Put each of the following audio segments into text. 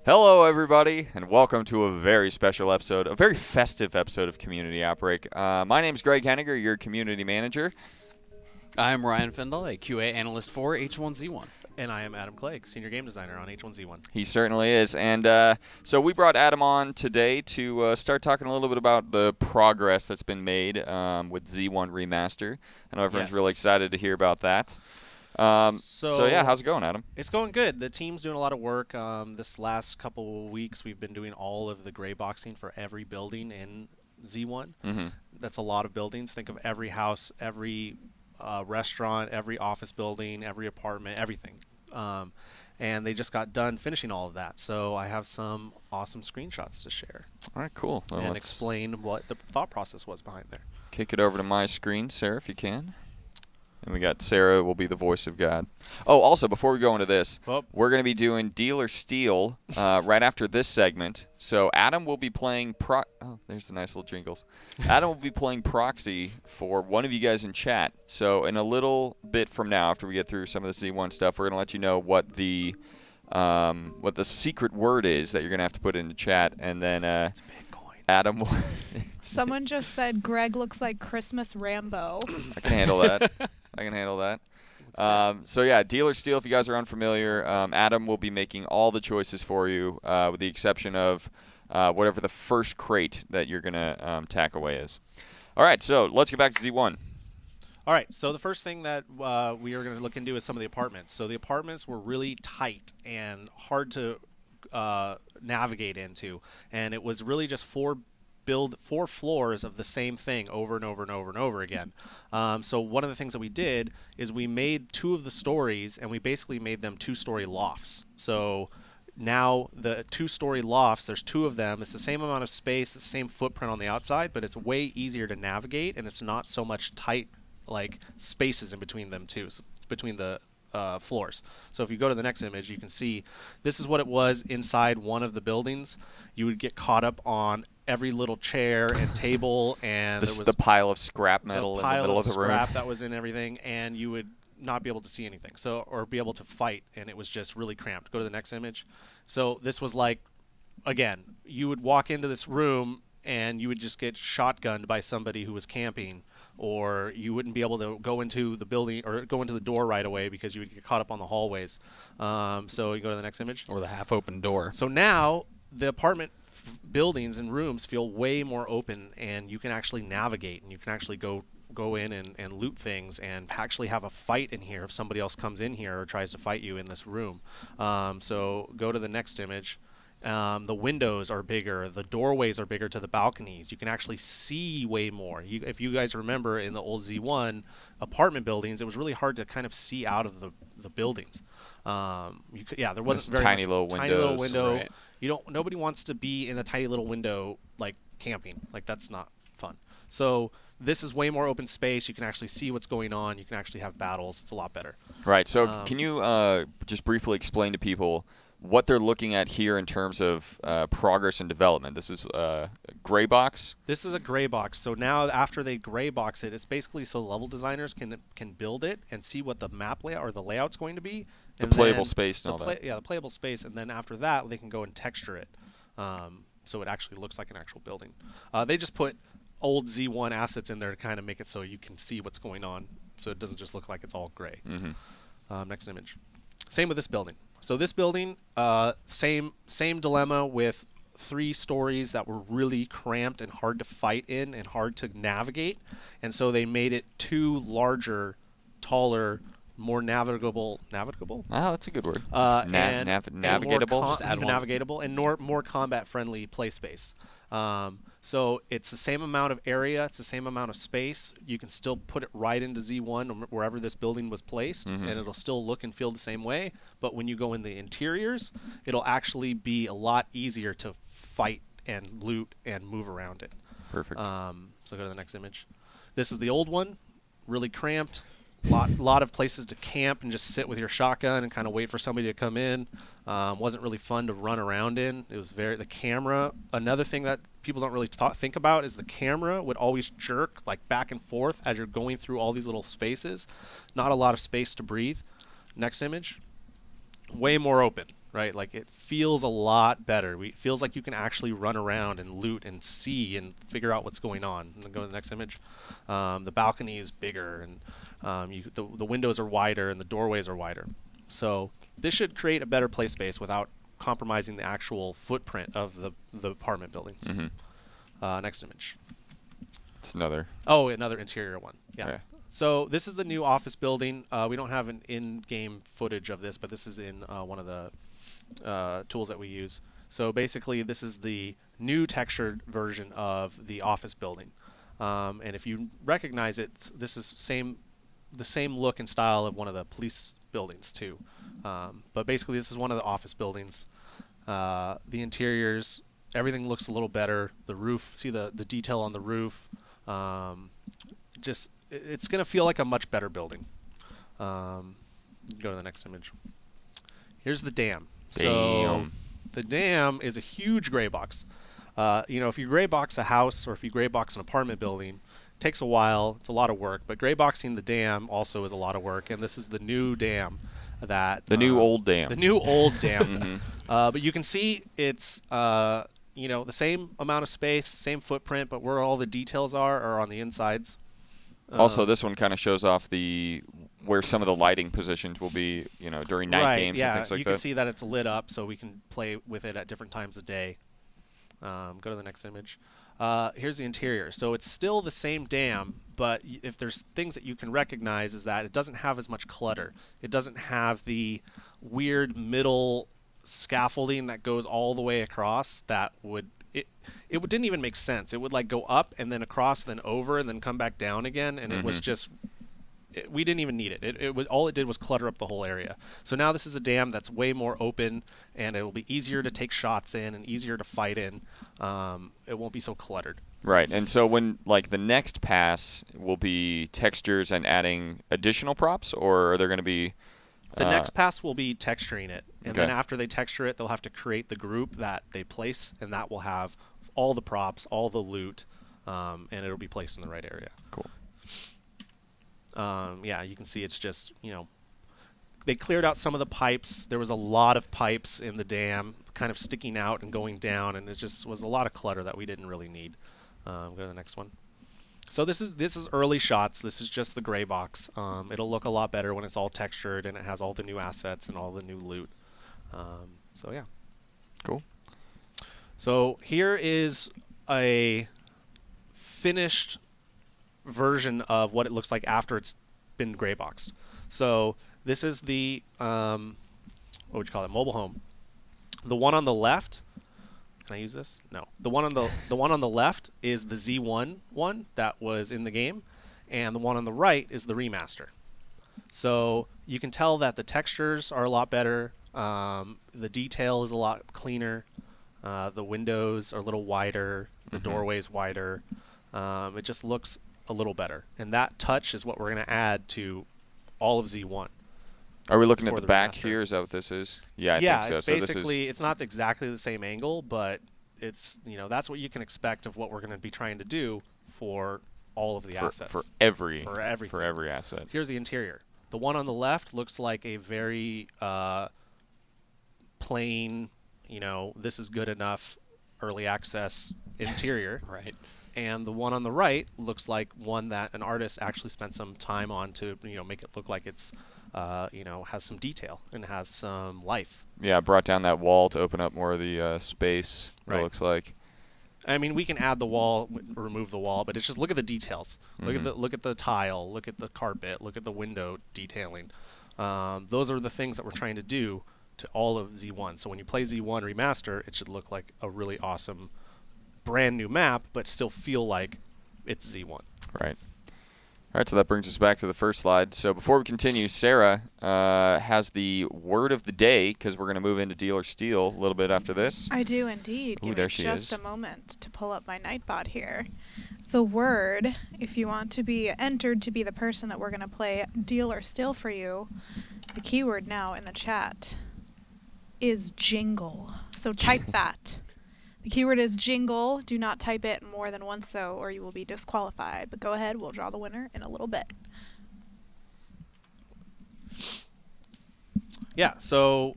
Hello, everybody, and welcome to a very special episode, a very festive episode of Community Outbreak. My name is Greg Henniger, your community manager. I'm Ryan Fendel, a QA analyst for H1Z1. And I am Adam Clegg, senior game designer on H1Z1. He certainly is. And so we brought Adam on today to start talking a little bit about the progress that's been made with Z1 Remaster. I know everyone's really excited to hear about that. So yeah, how's it going, Adam? It's going good. The team's doing a lot of work. This last couple of weeks, we've been doing all of the gray boxing for every building in Z1. Mm-hmm. That's a lot of buildings. Think of every house, every restaurant, every office building, every apartment, everything. And they just got done finishing all of that. So I have some awesome screenshots to share. All right, cool. Well, and explain what the thought process was behind there. Kick it over to my screen, Sarah, if you can. And we got Sarah will be the voice of God. Oh, also, before we go into this, we're going to be doing Deal or Steal right after this segment. So Adam will be playing oh, there's the nice little jingles. Adam will be playing proxy for one of you guys in chat. So in a little bit from now, after we get through some of the Z1 stuff, we're going to let you know what the secret word is that you're going to have to put into chat. And then Adam will... Someone just said Greg looks like Christmas Rambo. I can handle that. I can handle that. So yeah, Deal or Steal, if you guys are unfamiliar, Adam will be making all the choices for you, with the exception of whatever the first crate that you're going to tack away is. All right, so let's get back to Z1. All right, so the first thing that we are going to look into is some of the apartments. So the apartments were really tight and hard to navigate into, and it was really just four floors of the same thing over and over and over and over again. So one of the things that we did is we made two of the stories, and we basically made them two-story lofts. So now the two-story lofts, there's two of them. It's the same amount of space, the same footprint on the outside, but it's way easier to navigate, and it's not so much tight like spaces in between them too, between the floors. So if you go to the next image, you can see this is what it was inside one of the buildings. You would get caught up on every little chair and table, and this is the pile of scrap metal in the middle of the room. Scrap that was in everything, and you would not be able to see anything, or be able to fight, and it was just really cramped. Go to the next image. So this was like, again, you would walk into this room and you would just get shotgunned by somebody who was camping, or you wouldn't be able to go into the building or go into the door right away because you would get caught up on the hallways. So you go to the next image. Or the half-open door. So now the apartment buildings and rooms feel way more open, and you can actually navigate, and you can actually go in and loot things and actually have a fight in here if somebody else comes in here or tries to fight you in this room. So go to the next image. The windows are bigger. The doorways are bigger to the balconies. You can actually see way more. If you guys remember in the old Z1 apartment buildings, it was really hard to kind of see out of the buildings. There wasn't very tiny little window. Right. Nobody wants to be in a tiny little window like camping. Like, that's not fun. So this is way more open space. You can actually see what's going on. You can actually have battles. It's a lot better. Right. So can you just briefly explain to people what they're looking at here in terms of progress and development? This is a gray box? This is a gray box. So now after they gray box it, it's basically so level designers can build it and see what the map layout or the layout's going to be. The playable space and all that. Yeah, the playable space. And then after that, they can go and texture it so it actually looks like an actual building. They just put old Z1 assets in there to kind of make it so you can see what's going on, so it doesn't just look like it's all gray. Mm-hmm. Next image. Same with this building. So this building, same dilemma with 3 stories that were really cramped and hard to fight in and hard to navigate, and so they made it 2 larger, taller, more navigable. Oh, that's a good word. Navigatable. And navigatable and more combat-friendly play space. So it's the same amount of area, it's the same amount of space. You can still put it right into Z1 wherever this building was placed, and it'll still look and feel the same way. But when you go in the interiors, it'll actually be a lot easier to fight and loot and move around it. Perfect. So go to the next image. This is the old one, really cramped. Lot of places to camp and just sit with your shotgun and kind of wait for somebody to come in. Wasn't really fun to run around in. It was the camera. Another thing that people don't really think about is the camera would always jerk like back and forth as you're going through all these little spaces. Not a lot of space to breathe. Next image. Way more open. right? Like it feels a lot better. It feels like you can actually run around and loot and see and figure out what's going on. And then go to the next image. The balcony is bigger, and the windows are wider, and the doorways are wider. So this should create a better play space without compromising the actual footprint of the apartment buildings. Next image. It's another. Oh, another interior one. Yeah. Okay. So this is the new office building. We don't have an in-game footage of this, but this is in one of the tools that we use. So basically, this is the new textured version of the office building. And if you recognize it, this is the same look and style of one of the police buildings too. But basically, this is one of the office buildings. The interiors, everything looks a little better. The roof, see the detail on the roof. It's going to feel like a much better building. Go to the next image. Here's the dam. So the dam is a huge gray box. If you gray box a house or if you gray box an apartment building, it takes a while. It's a lot of work. But gray boxing the dam also is a lot of work. And this is the new dam. The new old dam. The new old dam. But you can see it's the same amount of space, same footprint, but where all the details are on the insides. Also, this one kind of shows off where some of the lighting positions will be, during night games and things like that. You can see that it's lit up, so we can play with it at different times of day. Go to the next image. Here's the interior. So it's still the same dam, but if there's things that you can recognize is that it doesn't have as much clutter. It doesn't have the weird middle scaffolding that goes all the way across that it didn't even make sense. It would like go up and then across, then over, and then come back down again, and it was just we didn't even need it. It was all it did was clutter up the whole area. So now this is a dam that's way more open, and it will be easier to take shots in and easier to fight in. It won't be so cluttered. Right, and so when the next pass will be textures and adding additional props, or are there going to be? The next pass will be texturing it, and then after they texture it, they'll have to create the group that they place, and that will have all the props, all the loot, and it'll be placed in the right area. Cool. Yeah, you can see it's just, they cleared out some of the pipes. There was a lot of pipes in the dam kind of sticking out and going down, and it just was a lot of clutter that we didn't really need. Go to the next one. So this is early shots. This is just the gray box. It'll look a lot better when it's all textured and it has all the new assets and all the new loot. So yeah. Cool. So here is a finished version of what it looks like after it's been gray boxed. So this is the what would you call it? Mobile home. The one on the left. Can I use this? No. The one on the left is the Z1 one that was in the game, and the one on the right is the remaster. So you can tell that the textures are a lot better. The detail is a lot cleaner. The windows are a little wider. The doorway's wider. It just looks a little better, and that touch is what we're going to add to all of Z1. Are we looking at the back here? Is that what this is? Yeah, I think so. It's basically, it's not exactly the same angle, but it's, that's what you can expect of what we're going to be trying to do for all of the assets. For everything. For every asset. Here's the interior. The one on the left looks like a very plain, this is good enough early access interior. Right. And the one on the right looks like one that an artist actually spent some time on to, make it look like it's has some detail and has some life. Yeah, brought down that wall to open up more of the space, it looks like. I mean, we can add the wall, remove the wall, but it's just look at the details. Look at the tile, look at the carpet, look at the window detailing. Those are the things that we're trying to do to all of Z1. So when you play Z1 Remaster, it should look like a really awesome brand new map, but still feel like it's Z1. Right. All right, so that brings us back to the first slide. So before we continue, Sarah has the word of the day, because we're going to move into Deal or Steal a little bit after this. I do indeed. Ooh, Give there me she just is. a moment to pull up my Nightbot here. The word, if you want to be entered to be the person that we're going to play Deal or Steal for you, the keyword now in the chat is jingle. So type that. The keyword is jingle. Do not type it more than once, though, or you will be disqualified. But go ahead. We'll draw the winner in a little bit. Yeah, so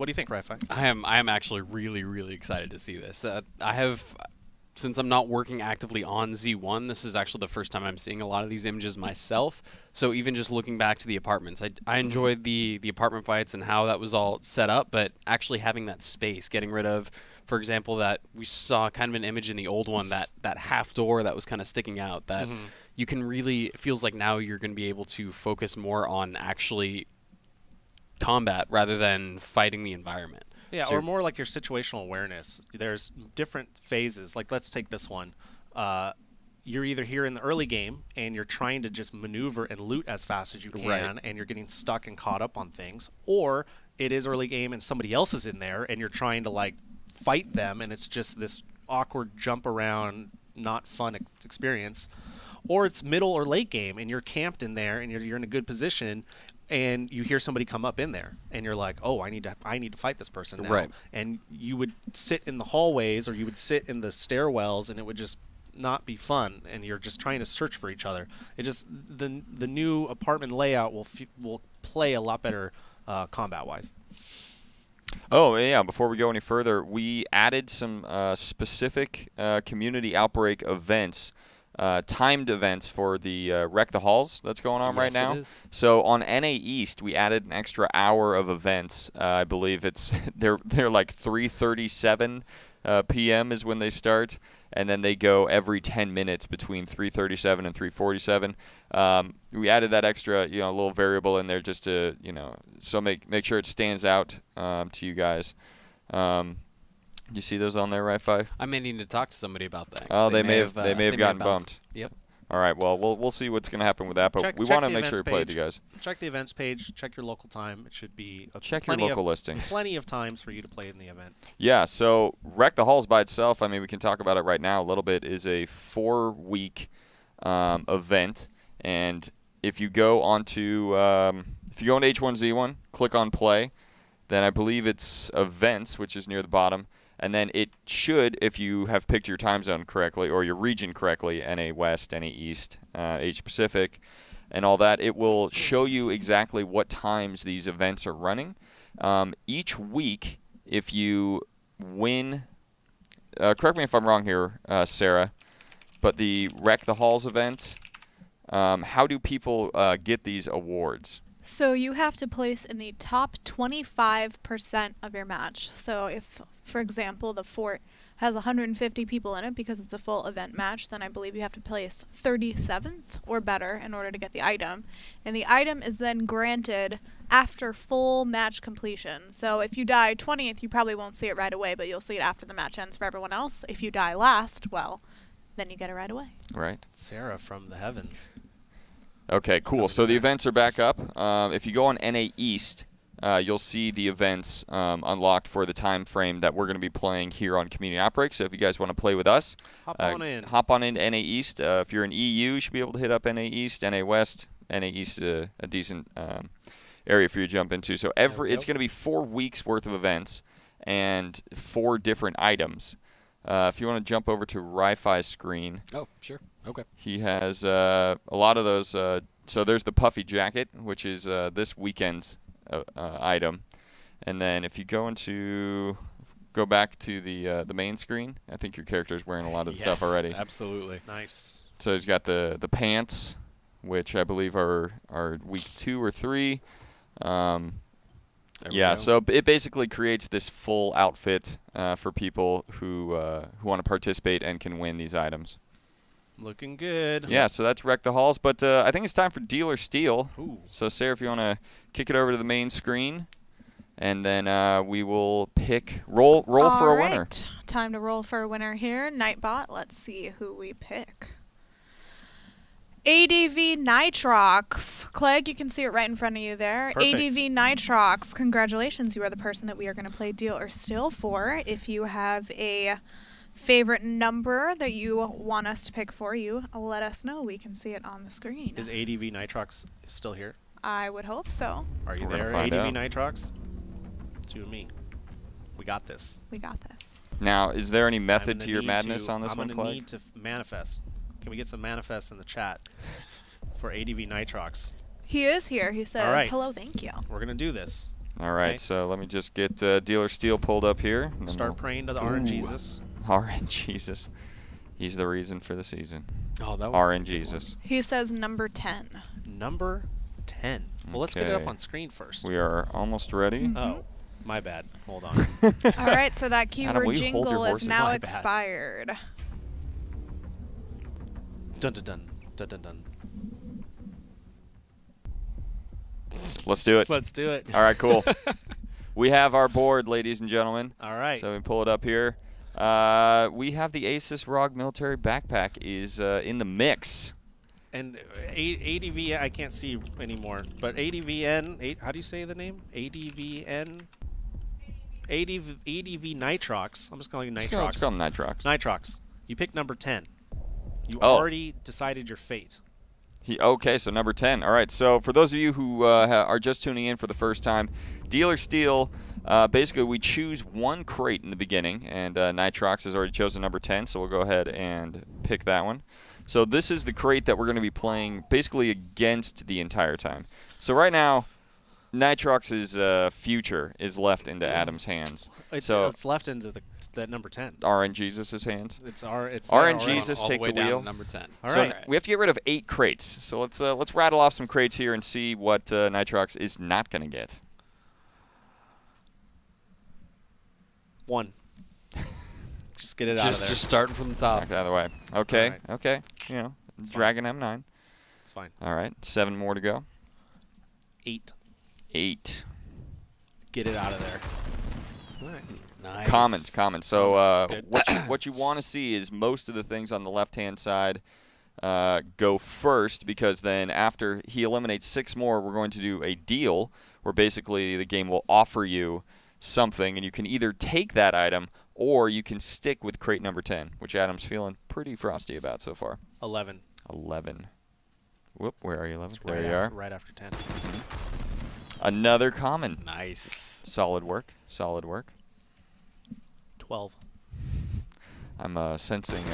What do you think, Wi-Fi? I am actually really excited to see this. I have, since I'm not working actively on Z1, this is actually the first time I'm seeing a lot of these images myself. So even just looking back to the apartments, I enjoyed the apartment fights and how that was all set up, but actually having that space, getting rid of, for example, that we saw kind of an image in the old one, that half door that was kind of sticking out, that you can really, it feels like now you're going to be able to focus more on actually combat rather than fighting the environment. Yeah, So or more like your situational awareness. There's different phases. Like, let's take this one. You're either here in the early game and you're trying to just maneuver and loot as fast as you can, and you're getting stuck and caught up on things, or it is early game and somebody else is in there and you're trying to like fight them, and it's just this awkward jump around, not fun experience. Or it's middle or late game and you're camped in there and you're in a good position, and you hear somebody come up in there, and you're like, "Oh, I need to fight this person now." Right. And you would sit in the hallways, or you would sit in the stairwells, and it would just not be fun. And you're just trying to search for each other. It just the new apartment layout will play a lot better combat wise. Oh, yeah, before we go any further, we added some specific community outbreak events, timed events for the Wreck the Halls that's going on right now. It is. So on NA East, we added an extra hour of events. I believe it's they're like 3:37 p.m. is when they start, and then they go every 10 minutes between 3:37 and 3:47. We added that extra, little variable in there just to, so make sure it stands out to you guys. You see those on there, right, Five? I may need to talk to somebody about that. Oh, they may have gotten bounced. bumped. Yep. All right. Well, we'll see what's going to happen with that, but we want to make sure we play with you guys. Check the events page. Check your local time. It should be check your local listings. Plenty of times for you to play in the event. Yeah. So Wreck the Halls by itself, I mean, we can talk about it right now a little bit, is a 4-week event, and if you go onto H1Z1, click on play, then I believe it's events, which is near the bottom. And then it should, if you have picked your time zone correctly or your region correctly, NA West, NA East, Asia Pacific, and all that, it will show you exactly what times these events are running. Each week, if you win, correct me if I'm wrong here, Sarah, but the Wreck the Halls event, how do people get these awards? So you have to place in the top 25% of your match. So if, for example, the fort has 150 people in it because it's a full event match, then I believe you have to place 37th or better in order to get the item. And the item is then granted after full match completion. So if you die 20th, you probably won't see it right away, but you'll see it after the match ends for everyone else. If you die last, well, then you get it right away. Right. Sarah from the heavens. Okay, cool. So the events are back up. If you go on NA East, you'll see the events unlocked for the time frame that we're going to be playing here on Community Outbreak. So if you guys want to play with us, hop on into NA East. If you're in EU, you should be able to hit up NA East, NA West. NA East is a decent area for you to jump into. So it's going to be 4 weeks worth of events and 4 different items. If you want to jump over to Ri-Fi's screen. Oh, sure. Okay. He has a lot of those. So there's the puffy jacket, which is this weekend's item. And then if you go back to the main screen, I think your character is wearing a lot of the stuff already. Absolutely. Nice. So he's got the pants, which I believe are week 2 or 3. Yeah, so it basically creates this full outfit for people who want to participate and can win these items. Looking good. Yeah, so that's Wreck the Halls, but I think it's time for Deal or Steal. Ooh. So Sarah, if you want to kick it over to the main screen, and then we will roll for a winner. Time to roll for a winner here. Nightbot, let's see who we pick. ADV Nitrox. Clegg, you can see it right in front of you there. Perfect. ADV Nitrox, congratulations. You are the person that we are going to play Deal or Steal for. If you have a favorite number that you want us to pick for you, let us know. We can see it on the screen. Is ADV Nitrox still here? I would hope so. Are you We're there, gonna find ADV out. Nitrox? It's you and me. We got this. We got this. Now, is there any method to your madness on this I'm one, gonna Clegg? need to manifest. Can we get some manifests in the chat for ADV Nitrox? He is here. He says, All right. hello, thank you. We're going to do this. All right, Okay. so let me just get Dealer Steel pulled up here. and then Start we'll- praying to the RN Jesus. RN Jesus. He's the reason for the season. Oh, that was RN Jesus. He says number 10. Number 10. Well, let's get it up Okay. on screen first. We are almost ready. Oh, my bad. Hold on. All right, so that Adam, will keyword you hold your jingle is horses? now My bad. expired. Dun dun dun dun dun dun. Let's do it. Let's do it. All right, cool. We have our board, ladies and gentlemen. All right. So we pull it up here. We have the Asus ROG military backpack is in the mix. And ADV, I can't see anymore, but ADVN, how do you say the name? ADVN? ADV Nitrox. I'm just calling you Let's Nitrox. call them Nitrox. Nitrox. You picked number 10. You Oh. already decided your fate. Okay, so number 10. All right, so for those of you who are just tuning in for the first time, Dealer Steel, basically we choose one crate in the beginning, and Nitrox has already chosen number 10, so we'll go ahead and pick that one. So this is the crate that we're going to be playing basically against the entire time. So right now, Nitrox's future is left into Adam's hands. It's left into the number 10. RN Jesus' hands. It's RN there Jesus all take the way the down wheel. to number 10. All So right. we have to get rid of 8 crates. So let's rattle off some crates here and see what Nitrox is not going to get. 1. Just get it out of there. Just starting from the top. Knock it out of the way. Okay, All right. okay. You know, Dragon M9. It's fine. All right, 7 more to go. 8. 8. Get it out of there. All right. Nice. Commons. So Commons is good. what you want to see is most of the things on the left-hand side go first, because then after he eliminates 6 more, we're going to do a deal where basically the game will offer you something, and you can either take that item or you can stick with crate number 10, which Adam's feeling pretty frosty about so far. 11. 11. Whoop, where are you, 11? It's There right you after, are. Right after 10. Another common. Nice. Solid work. Solid work. 12. I'm sensing.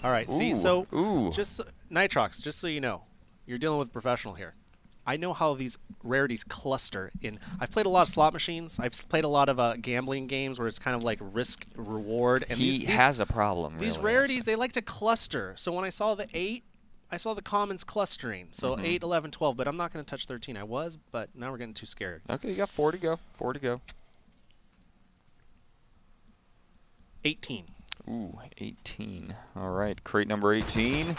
All right. See, Ooh, so ooh. just Nitrox, just so you know, you're dealing with a professional here. I know how these rarities cluster in. I've played a lot of slot machines. I've played a lot of gambling games where it's kind of like risk reward. And He these has a problem. these really, rarities, actually. they like to cluster. So when I saw the 8, I saw the commons clustering. So 8, 11, 12. But I'm not going to touch 13. I was, but now we're getting too scared. Okay, you got 4 to go. 4 to go. 18. Ooh, 18. All right, crate number 18.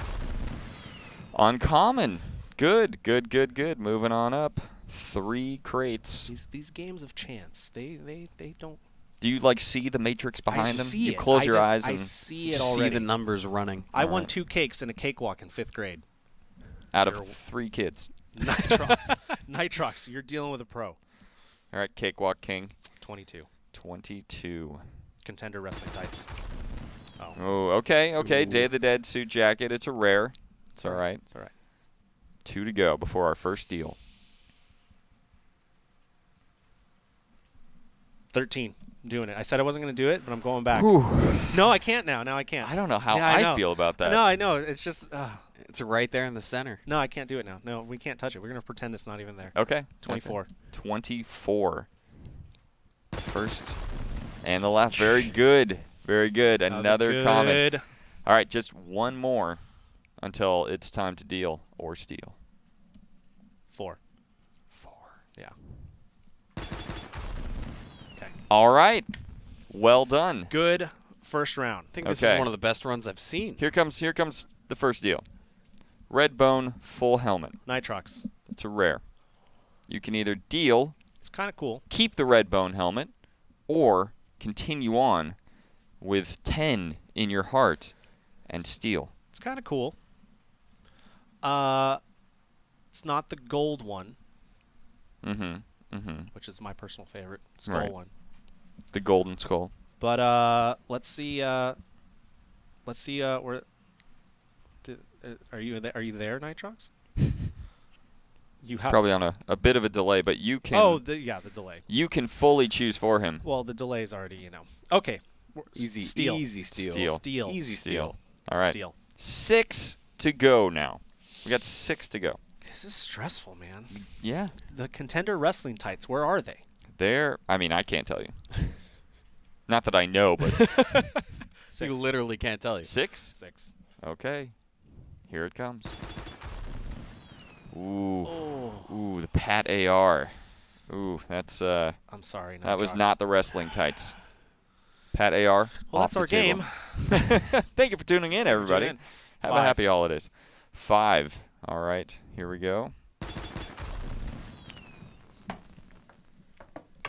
Uncommon. Good. Moving on up. 3 crates. These games of chance, they don't. Do you like see the matrix behind I them? see You it. close your I eyes I and see it Just see already. the numbers running. I All won right. 2 cakes and a cakewalk in 5th grade. out You're- of 3 kids. Nitrox. Nitrox, you're dealing with a pro. All right, Cakewalk King. 22. 22. Contender wrestling tights. Oh. Oh, okay. Ooh. Day of the Dead suit jacket. It's a rare. It's all right. It's all right. 2 to go before our first deal. 13. I'm doing it. I said I wasn't going to do it, but I'm going back. Whew. No, I can't now. Now I can't. I don't know how Yeah, I know. feel about that. No, I know. It's just. It's right there in the center. No, I can't do it now. No, we can't touch it. We're going to pretend it's not even there. Okay. 24. Okay. 24. First and the last. Very good. Very good. That was a Another comment. good- All right, just one more until it's time to deal or steal. 4. 4. Yeah. Okay. All right. Well done. Good first round. I think this Okay. is one of the best runs I've seen. Here comes the first deal. Red Bone full helmet. Nitrox. It's a rare. You can either deal, It's kind of cool. keep the Red Bone helmet, or continue on with 10 in your heart and steal. It's kind of cool. It's not the gold one, which is my personal favorite, skull Right. one. The golden skull. But let's see. Where? Are you there, Nitrox? You It's have probably on a bit of a delay, but you can Oh, yeah, the delay. you can fully choose for him. Well, the delay's already, Okay. Easy Steal. Easy steal. Steal. Easy Steal. steal. All right. Steal. 6 to go now. We got 6 to go. This is stressful, man. Yeah. The Contender wrestling tights, where are they? I mean, I can't tell you. Not that I know, but You literally can't tell you. 6? 6. Okay. Here it comes. Ooh. Oh. Ooh, the Pat AR. Ooh, that's I'm sorry. that was Josh. not the wrestling tights. Pat AR. Well, off that's our the table. game. Thank you for tuning in, everybody. in. Have a 5. happy holidays. 5. All right, here we go.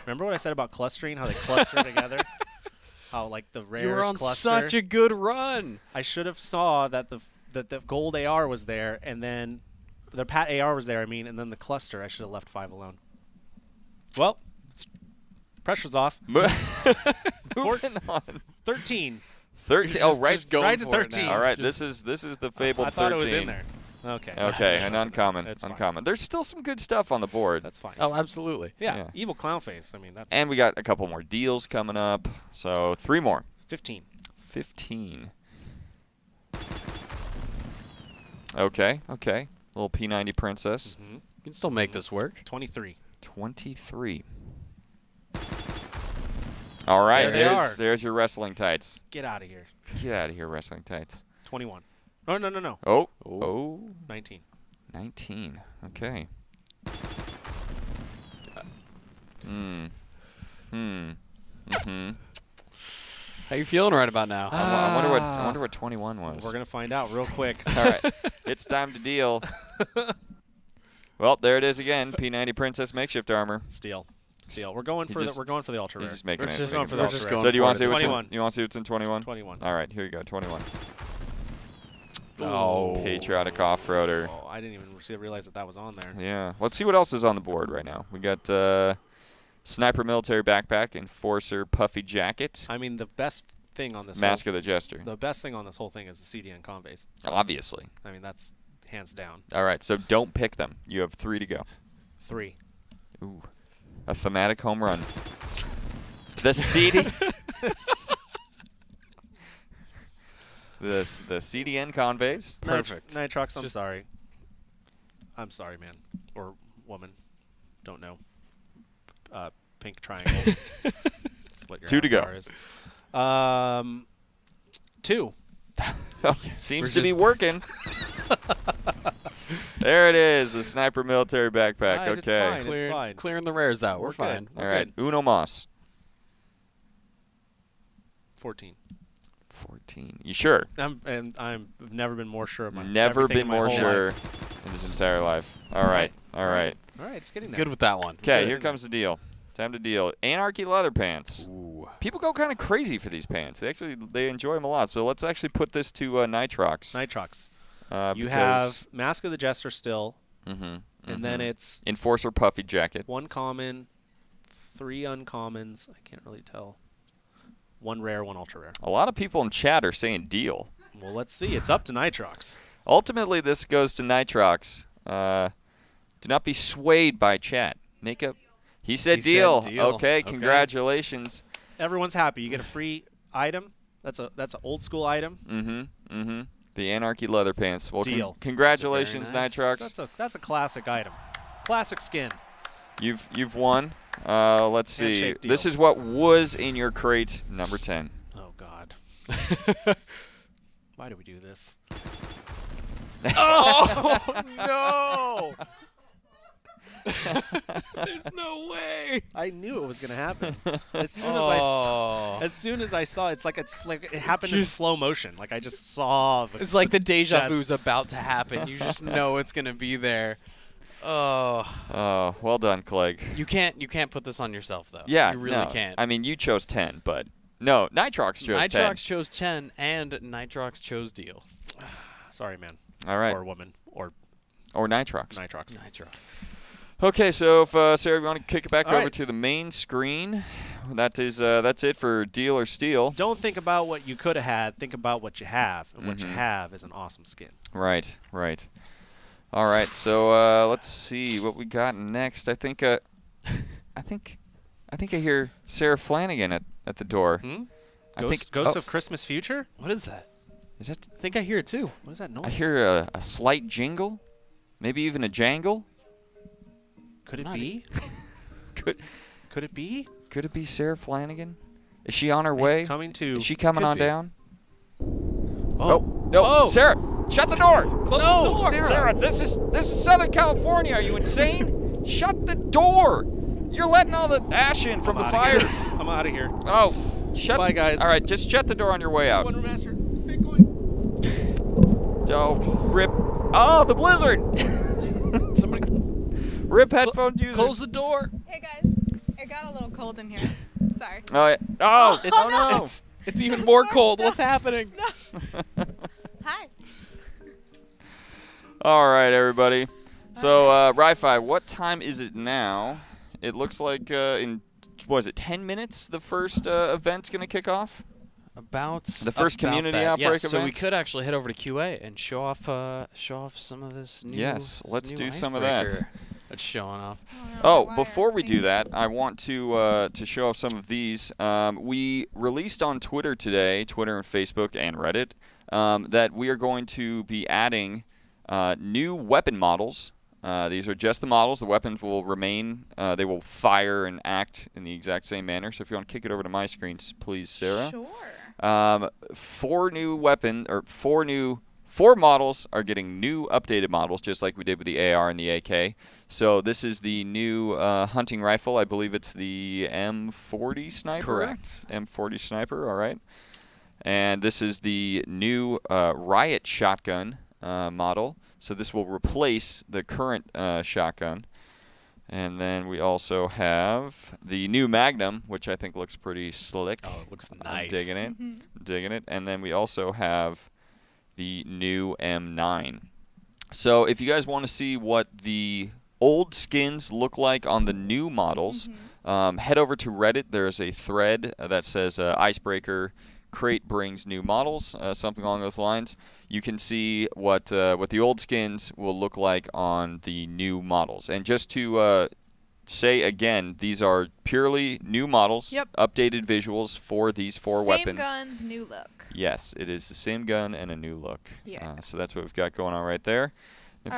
Remember what I said about clustering? How they cluster together? How like the rares You were on cluster? such a good run. I should have saw that the gold AR was there, and then the Pat AR was there. I mean, and then the cluster. I should have left 5 alone. Well, pressure's off. Moving 13. on. 13. 13. Oh, right. Just going right to for it 13. now. All right, Just- this is the fabled I thought 13. it was in there. Okay. Okay, an uncommon. That's fine. Uncommon. There's still some good stuff on the board. That's fine. Oh, absolutely. yeah, yeah. evil clown face. I mean, that's And we got a couple more deals coming up. So 3 more. 15. 15. Okay, okay. Little P90 princess. Mm-hmm. You can still make this work. 23. 23. All right, There they are. there's your wrestling tights. Get out of here. Get out of here, wrestling tights. 21. No. Oh, Oh. oh, 19. 19. Okay. Mm-hmm. How you feeling right about now? I wonder what 21 was. We're gonna find out real quick. All right, it's time to deal. Well, there it is again. P90 Princess Makeshift Armor. Steal. We're going for just- the ultra rare. He's just making We're it. just going for the we're ultra just rare. going So do you want for to see it. what's 21. in? You want to see what's in 21? 21. All right, here you go. 21. Oh. Patriotic Off-Roader. Oh, I didn't even realize that was on there. Yeah. Let's see what else is on the board right now. We got Sniper Military Backpack, Enforcer Puffy Jacket, I mean, the best thing on this Mask of the Jester. the best thing on this whole thing is the CDN Conveys. Obviously. I mean, that's hands down. All right, so don't pick them. You have 3 to go. 3. Ooh. A thematic home run. The CD. the CDN Conveys. Perfect. Nitrox, I'm Just- sorry. I'm sorry, man. Or woman. Don't know. Pink triangle. That's what your 2 to go. avatar is. 2. Seems We're to be just- working. There it is, the Sniper Military Backpack. Alright, it's Okay. fine. It's fine. Clearing the rares out. We're We're fine. good. All We're right, good. Uno Mas. 14. 14. You sure? I've never been more sure of my Never everything been in my more whole sure life. in his entire life. All right. All right. All right, it's getting there. Good with that one. Okay, Good. here comes the deal. Time to deal. Anarchy leather pants. Ooh. People go kind of crazy for these pants. They enjoy them a lot. So let's actually put this to Nitrox. Nitrox. You because- have Mask of the Jester still, Mhm, and then mhm. it's Enforcer Puffy Jacket. 1 common, 3 uncommons. I can't really tell. 1 rare, 1 ultra rare. A lot of people in chat are saying deal. Well, let's see. It's up to Nitrox. Ultimately, this goes to Nitrox. Do not be swayed by chat. Make up. He said He deal. said deal. Okay, Okay. congratulations. Everyone's happy. You get a free item. That's an old school item. Mm-hmm. The Anarchy leather pants. Well, Deal. Congratulations, Very nice. Nitrox. That's a classic item. Classic skin. You've won. Let's see. Handshake deal. This is what was in your crate number 10. Oh God. Why do we do this? Oh no! There's no way. I knew it was gonna happen. As soon as I saw, it's like it happened in Just- slow motion. Like I just saw. It's like the deja Yes. vu's about to happen. You just know it's gonna be there. Oh, Oh, well done, Clegg. you can't put this on yourself though. Yeah, you really no. can't. I mean, you chose 10, but no, Nitrox chose 10. Nitrox chose 10 and Nitrox chose deal. Sorry, man. All right. Or woman. Or Or Nitrox. Nitrox. Nitrox. Okay, so if Sarah, you want to kick it back All over right. to the main screen, that's it for Deal or Steal. Don't think about what you could have had. Think about what you have, and what you Mhm. have is an awesome skin. Right. All right, so let's see what we got next. I think I hear Sarah Flanagan at the door. Hmm? I Ghost, think Ghost oh, of Christmas Future? What is that? is that I think I hear it too. What is that noise? I hear a slight jingle. Maybe even a jangle? Could it be? Could it be? Could it be Sarah Flanagan? Is she on her way? Coming to. Is she coming on be. down? Oh, no. Oh. Sarah, shut the door. Close no, the door. Sarah, this is Southern California. Are you insane? Shut the door. You're letting all the ash in from the fire. I'm out of here. Oh, shut. Bye, guys. All right, just shut the door on your way out. Wonder Master. Bitcoin. Oh, rip. Oh, the blizzard. Somebody Rip headphone user. close the door. Hey guys, it got a little cold in here. Sorry. Oh, yeah. Oh, no. It's even more cold. stuff. What's happening? Hi. All right, everybody. So, Ri-Fi, what time is it now? It looks like in, what is it, 10 minutes the first event's going to kick off? About the first community outbreak event? So we could actually head over to QA and show off some of this new. Yes, let's do some of icebreaker that. That's showing off. Oh, before we do that, I want to show off some of these. We released on Twitter today, Twitter and Facebook and Reddit, that we are going to be adding new weapon models. These are just the models. The weapons will remain. They will fire and act in the exact same manner. So if you want to kick it over to my screen, please, Sarah. Sure. Four models are getting new updated models, just like we did with the AR and the AK. So this is the new hunting rifle. I believe it's the M40 sniper. Correct. M40 sniper. All right. And this is the new riot shotgun model. So this will replace the current shotgun. And then we also have the new Magnum, which I think looks pretty slick. Oh, it looks nice. I'm digging it. Digging it. And then we also have the new M9. So if you guys want to see what the old skins look like on the new models, head over to Reddit. There's a thread that says Icebreaker Crate brings new models, something along those lines. You can see what the old skins will look like on the new models. And just to say again, these are purely new models, updated visuals for these four weapons. Same guns, new look. Yes, it is the same gun and a new look. Yeah. So that's what we've got going on right there. If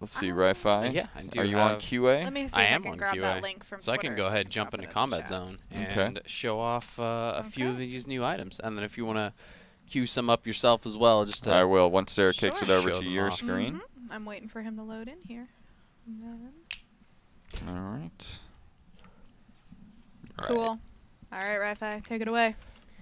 let's see, Ri-Fi. Yeah, I do. Are you on QA? Let me see I if I am can on grab QA. that link from so I can Twitter go ahead and and jump drop into it Combat chat. Zone Okay. and show off a few of these new items. And then if you want to queue some up yourself as well, just to I will once Sarah kicks it over Show to them your off. screen. I'm waiting for him to load in here. All right. Cool. All right, Ri-Fi, take it away.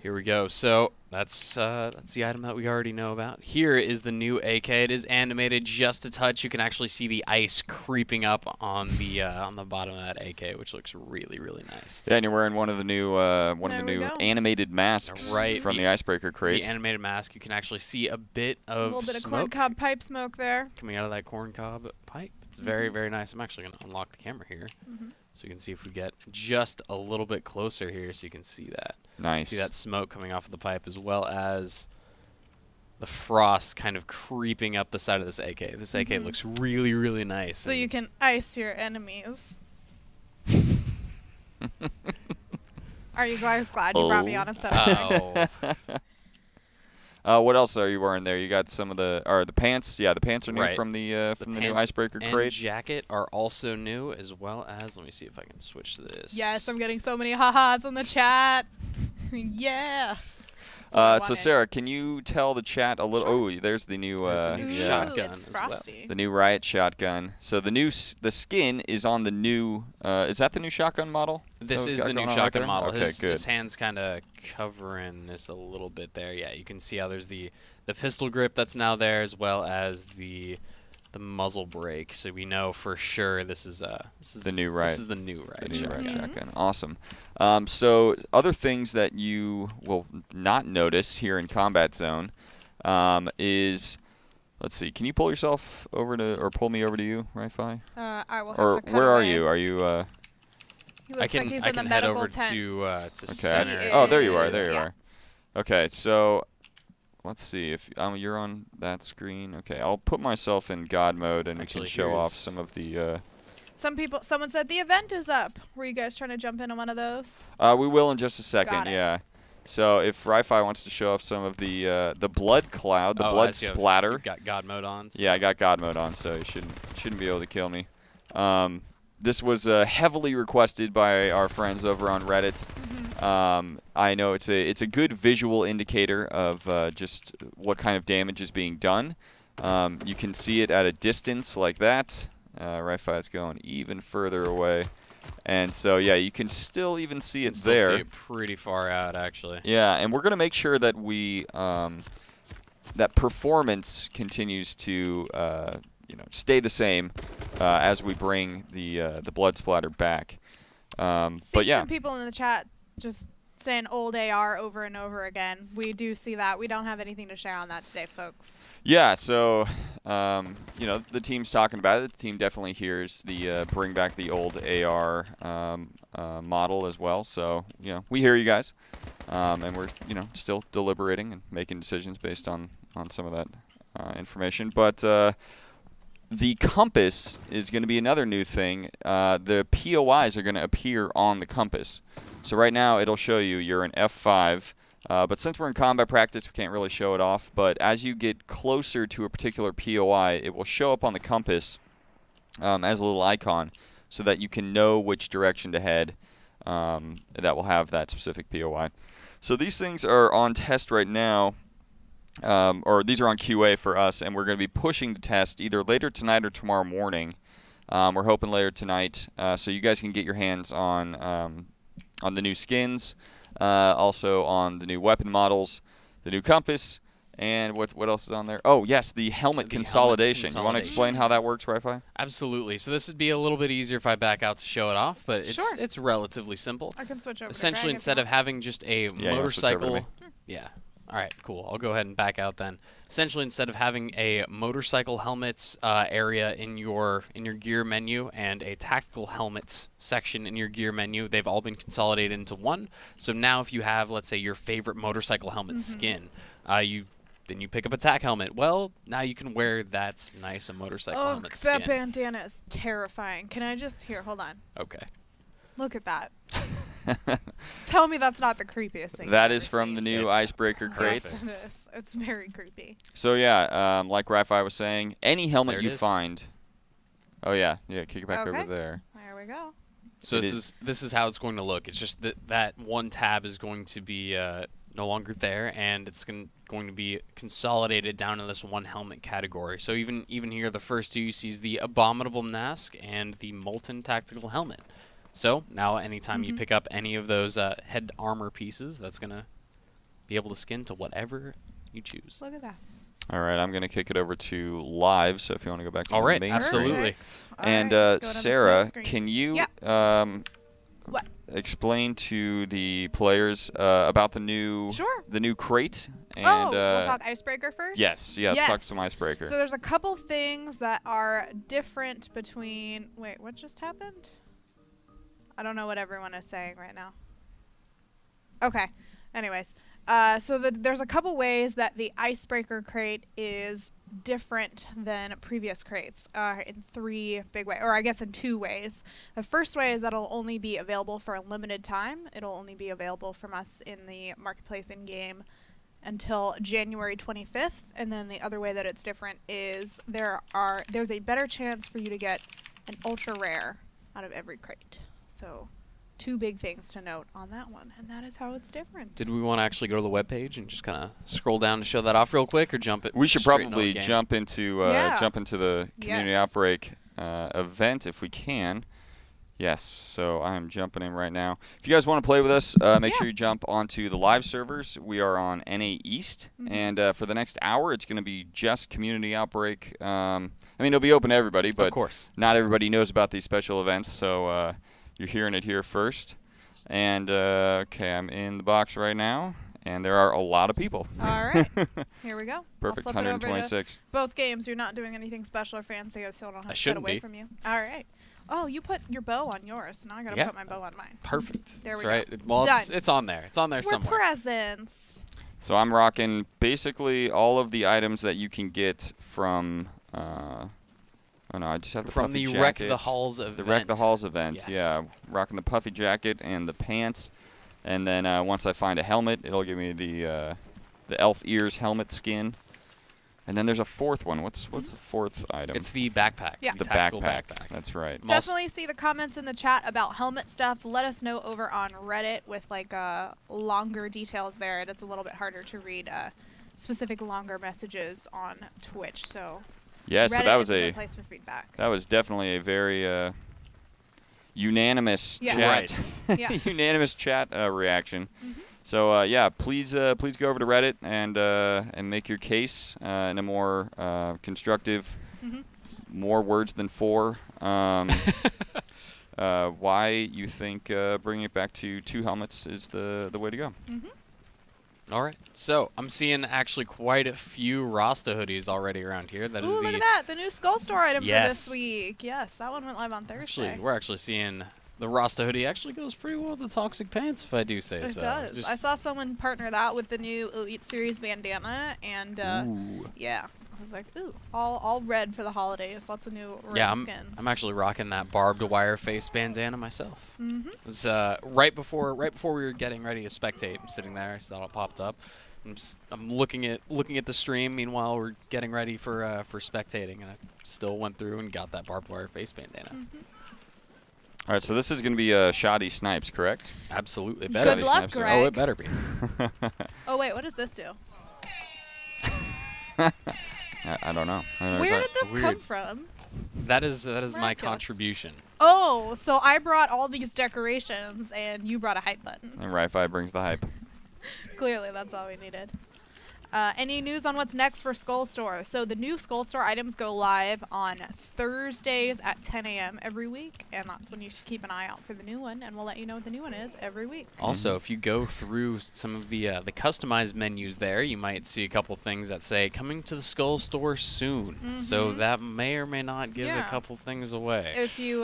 Here we go. So that's the item that we already know about. Here is the new AK. It is animated just a touch. You can actually see the ice creeping up on the bottom of that AK, which looks really, really nice. Yeah, and you're wearing one of the new animated masks Right. from the Icebreaker crate. The animated mask. You can actually see a bit A of little bit of smoke corncob pipe smoke there. coming out of that corncob pipe. It's very, very nice. I'm actually going to unlock the camera here so you can see if we get just a little bit closer here so you can see that. Nice. See that smoke coming off of the pipe as well as the frost kind of creeping up the side of this AK. This AK looks really, really nice. So you can ice your enemies. Are you guys glad you brought me on instead of what else are you wearing there? You got some of the pants. Yeah, the pants are new from the new Icebreaker and crate. Jacket are also new, as well as, let me see if I can switch this. Yes, I'm getting so many ha-has in the chat. Yeah. So Sarah, can you tell the chat a little? Oh, there's the new, shotgun it's as well. frosty. the new riot shotgun. So the skin is on the new. Is that the new shotgun model? This is the new going on right shotgun there? model. Okay, His good. hand's kind of covering this a little bit there. Yeah, you can see how there's the pistol grip that's now there, as well as the muzzle brake. So we know for sure this is the new riot. This is the new riot The new shotgun. riot shotgun. Awesome. So other things that you will not notice here in Combat Zone is, let's see, can you pull yourself over to, or pull me over to you, Ri-Fi? I will have Or to cut where are away. you? Are you? He looks I can like he's I in the can head medical over tents. to Okay. center. Oh, there you are. There you Yeah. are. Okay, so let's see if you're on that screen. Okay, I'll put myself in God mode and Actually, we can show off here's- some of the. Someone said the event is up. Were you guys trying to jump in on one of those? We will in just a second. Got it. Yeah. So if Ri-Fi wants to show off some of the blood cloud, the blood splatter. You've got God mode on. So. Yeah, I got God mode on, so you shouldn't be able to kill me. This was heavily requested by our friends over on Reddit. I know it's a good visual indicator of just what kind of damage is being done. You can see it at a distance like that. Ri-Fi is going even further away. And so, yeah, you can still even see it there. See it pretty far out, actually. Yeah, and we're going to make sure that we that performance continues to stay the same as we bring the blood splatter back. But yeah, some people in the chat just saying old AR over and over again. We do see that. We don't have anything to share on that today, folks. Yeah, so the team's talking about it. The team definitely hears the bring back the old AR model as well. So we hear you guys, and we're still deliberating and making decisions based on some of that information. But the compass is going to be another new thing. The POIs are going to appear on the compass. So right now it'll show you're an F5. But since we're in combat practice, we can't really show it off. But as you get closer to a particular POI, it will show up on the compass as a little icon so that you can know which direction to head that will have that specific POI. So these things are on test right now, or these are on QA for us, and we're going to be pushing to test either later tonight or tomorrow morning. We're hoping later tonight, so you guys can get your hands on the new skins. Also on the new weapon models, the new compass, and what else is on there? Oh, yes, the helmet consolidation. You want to explain how that works, Wi-Fi? Absolutely. So this would be a little bit easier if I back out to show it off, but it's relatively simple. I can switch over. Essentially, instead of having just a motorcycle, All right, cool. I'll go ahead and back out then. Essentially, instead of having a motorcycle helmets area in your gear menu and a tactical helmets section in your gear menu, they've all been consolidated into one. So now if you have, let's say, your favorite motorcycle helmet skin, then you pick up a tack helmet. Well, now you can wear that nice motorcycle helmet skin. That bandana is terrifying. Can I just hold on. Okay. Look at that. Tell me that's not the creepiest thing. That is from the new Icebreaker crates. Yes, it is. It's very creepy. So yeah, like Wi-Fi was saying, any helmet you find. Oh yeah, kick it back over there. There we go. So this is how it's going to look. It's just that one tab is going to be no longer there, and it's going to be consolidated down in this one helmet category. So even here, the first two you see is the Abominable Mask and the Molten Tactical Helmet. So now anytime you pick up any of those head armor pieces, that's going to be able to skin to whatever you choose. Look at that. All right, I'm going to kick it over to live, so if you want to go back to the main absolutely. And Sarah, can you explain to the players about the new crate? And, we'll talk Icebreaker first? Yes, let's talk some Icebreaker. So there's a couple things that are different between... Wait, what just happened? I don't know what everyone is saying right now. Okay. Anyways, so there's a couple ways that the Icebreaker crate is different than previous crates in three big ways, or I guess in two ways. The first way is that it'll only be available for a limited time. It'll only be available from us in the marketplace in-game until January 25th. And then the other way that it's different is there's a better chance for you to get an ultra rare out of every crate. So two big things to note on that one, and that is how it's different. Did we want to actually go to the webpage and just kind of scroll down to show that off real quick, or jump it? We should probably jump into the Community Outbreak event if we can. Yes, so I'm jumping in right now. If you guys want to play with us, make sure you jump onto the live servers. We are on NA East, and for the next hour, it's going to be just Community Outbreak. I mean, it'll be open to everybody, but of course, not everybody knows about these special events, so you're hearing it here first. And, okay, I'm in the box right now, and there are a lot of people. All right. Here we go. Perfect, 126. Both games, you're not doing anything special or fancy, so I don't have to get away from you. All right. Oh, you put your bow on yours. Now I got to put my bow on mine. Perfect. There we go. Right. Well, it's on there. It's on there somewhere. We're presents. So I'm rocking basically all of the items that you can get from... oh, no, I just have the puffy jacket. From the Wreck the Halls event. The Wreck the Halls event, yes. yeah. Rocking the puffy jacket and the pants. And then once I find a helmet, it'll give me the elf ears helmet skin. And then there's a fourth one. What's the fourth item? It's the backpack. Yeah. The tactical backpack. That's right. Definitely see the comments in the chat about helmet stuff. Let us know over on Reddit with like longer details there. It is a little bit harder to read specific longer messages on Twitch. So yes, Reddit but that was is a good place for feedback. That was definitely a very unanimous chat. Right. Yeah. Unanimous chat reaction. So yeah, please go over to Reddit and make your case in a more constructive, more words than 4. Why you think bringing it back to 2 helmets is the way to go. All right. So I'm seeing actually quite a few Rasta hoodies already around here. That is Ooh, the look at that. The new Skull Store item for Yes. this week. Yes, that one went live on Thursday. Actually, we're actually seeing the Rasta hoodie actually goes pretty well with the Toxic Pants, if I do say It so. does. Just- I saw someone partner that with the new Elite Series bandana, and Ooh. yeah, I was like, ooh, all red for the holidays. Lots of new red Yeah, skins. I'm actually rocking that barbed wire face bandana myself. Mhm. It was right before we were getting ready to spectate. I'm sitting there, I saw it popped up. I'm looking at the stream. Meanwhile, we're getting ready for spectating, and I still went through and got that barbed wire face bandana. All right, so this is going to be Shoddy Snipes, correct? Absolutely, it Good better be. luck, Snipes. Oh, Greg. it better be. Oh wait, what does this do? I don't know. Where did this come Weird. from? That is my Miraculous. contribution. Oh, so I brought all these decorations, and you brought a hype button. And Wi-Fi brings the hype. Clearly, that's all we needed. Any news on what's next for Skull Store? So the new Skull Store items go live on Thursdays at 10 a.m. every week, and that's when you should keep an eye out for the new one, and we'll let you know what the new one is every week. Also, if you go through some of the customized menus there, you might see a couple things that say "coming to the Skull Store soon." So that may or may not give a couple things away. If you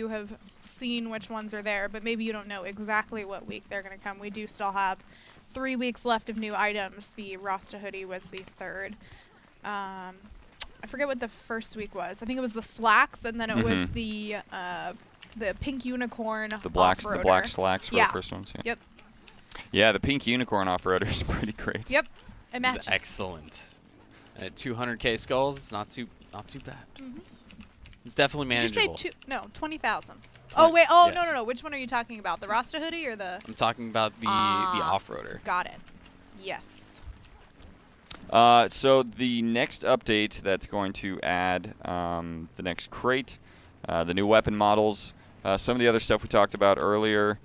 have seen which ones are there, but maybe you don't know exactly what week they're going to come, we do still have 3 weeks left of new items. The Rasta hoodie was the 3rd. I forget what the first week was. I think it was the slacks, and then it was the pink unicorn. The black off-roader. slacks were Yeah. the first ones. Yeah. Yep. Yeah, the pink unicorn off-roader is pretty great. Yep. It It's matches. excellent. And at 200K skulls, it's not too bad. It's definitely Did you manageable. say 20,000? Oh wait. Oh yes. no. Which one are you talking about? The Rasta hoodie or the? I'm talking about the off-roader. Got it. Yes. So the next update that's going to add the next crate, the new weapon models, some of the other stuff we talked about earlier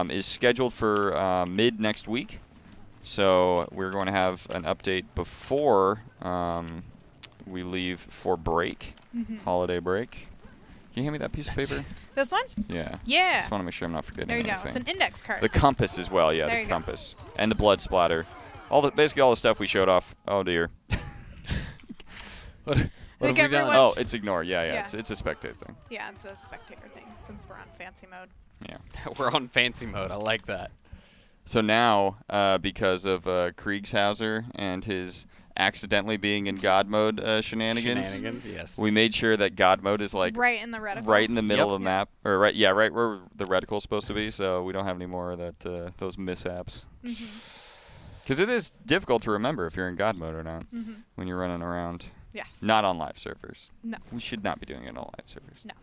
is scheduled for mid next week. So we're going to have an update before we leave for break, holiday break. Can you hand me that piece of paper? This one? Yeah. Yeah. Just want to make sure I'm not forgetting There you go. anything. It's an index card. The compass as well, yeah, There the you go. compass. And the blood splatter. Basically all the stuff we showed off. Oh, dear. What have we done? everyone- Oh, it's ignore. Yeah. Yeah. It's a spectator thing. Yeah, it's a spectator thing since we're on fancy mode. Yeah. We're on fancy mode. I like that. So now, because of Kriegshauser and his accidentally being in God mode shenanigans, Yes. we made sure that God mode is like Right in the reticle. right in the middle Yep. of the map, or right where the reticle is supposed to be. So we don't have any more of that those mishaps. Because it is difficult to remember if you're in God mode or not when you're running around. Yes. Not on live servers. No. We should not be doing it on live servers. No.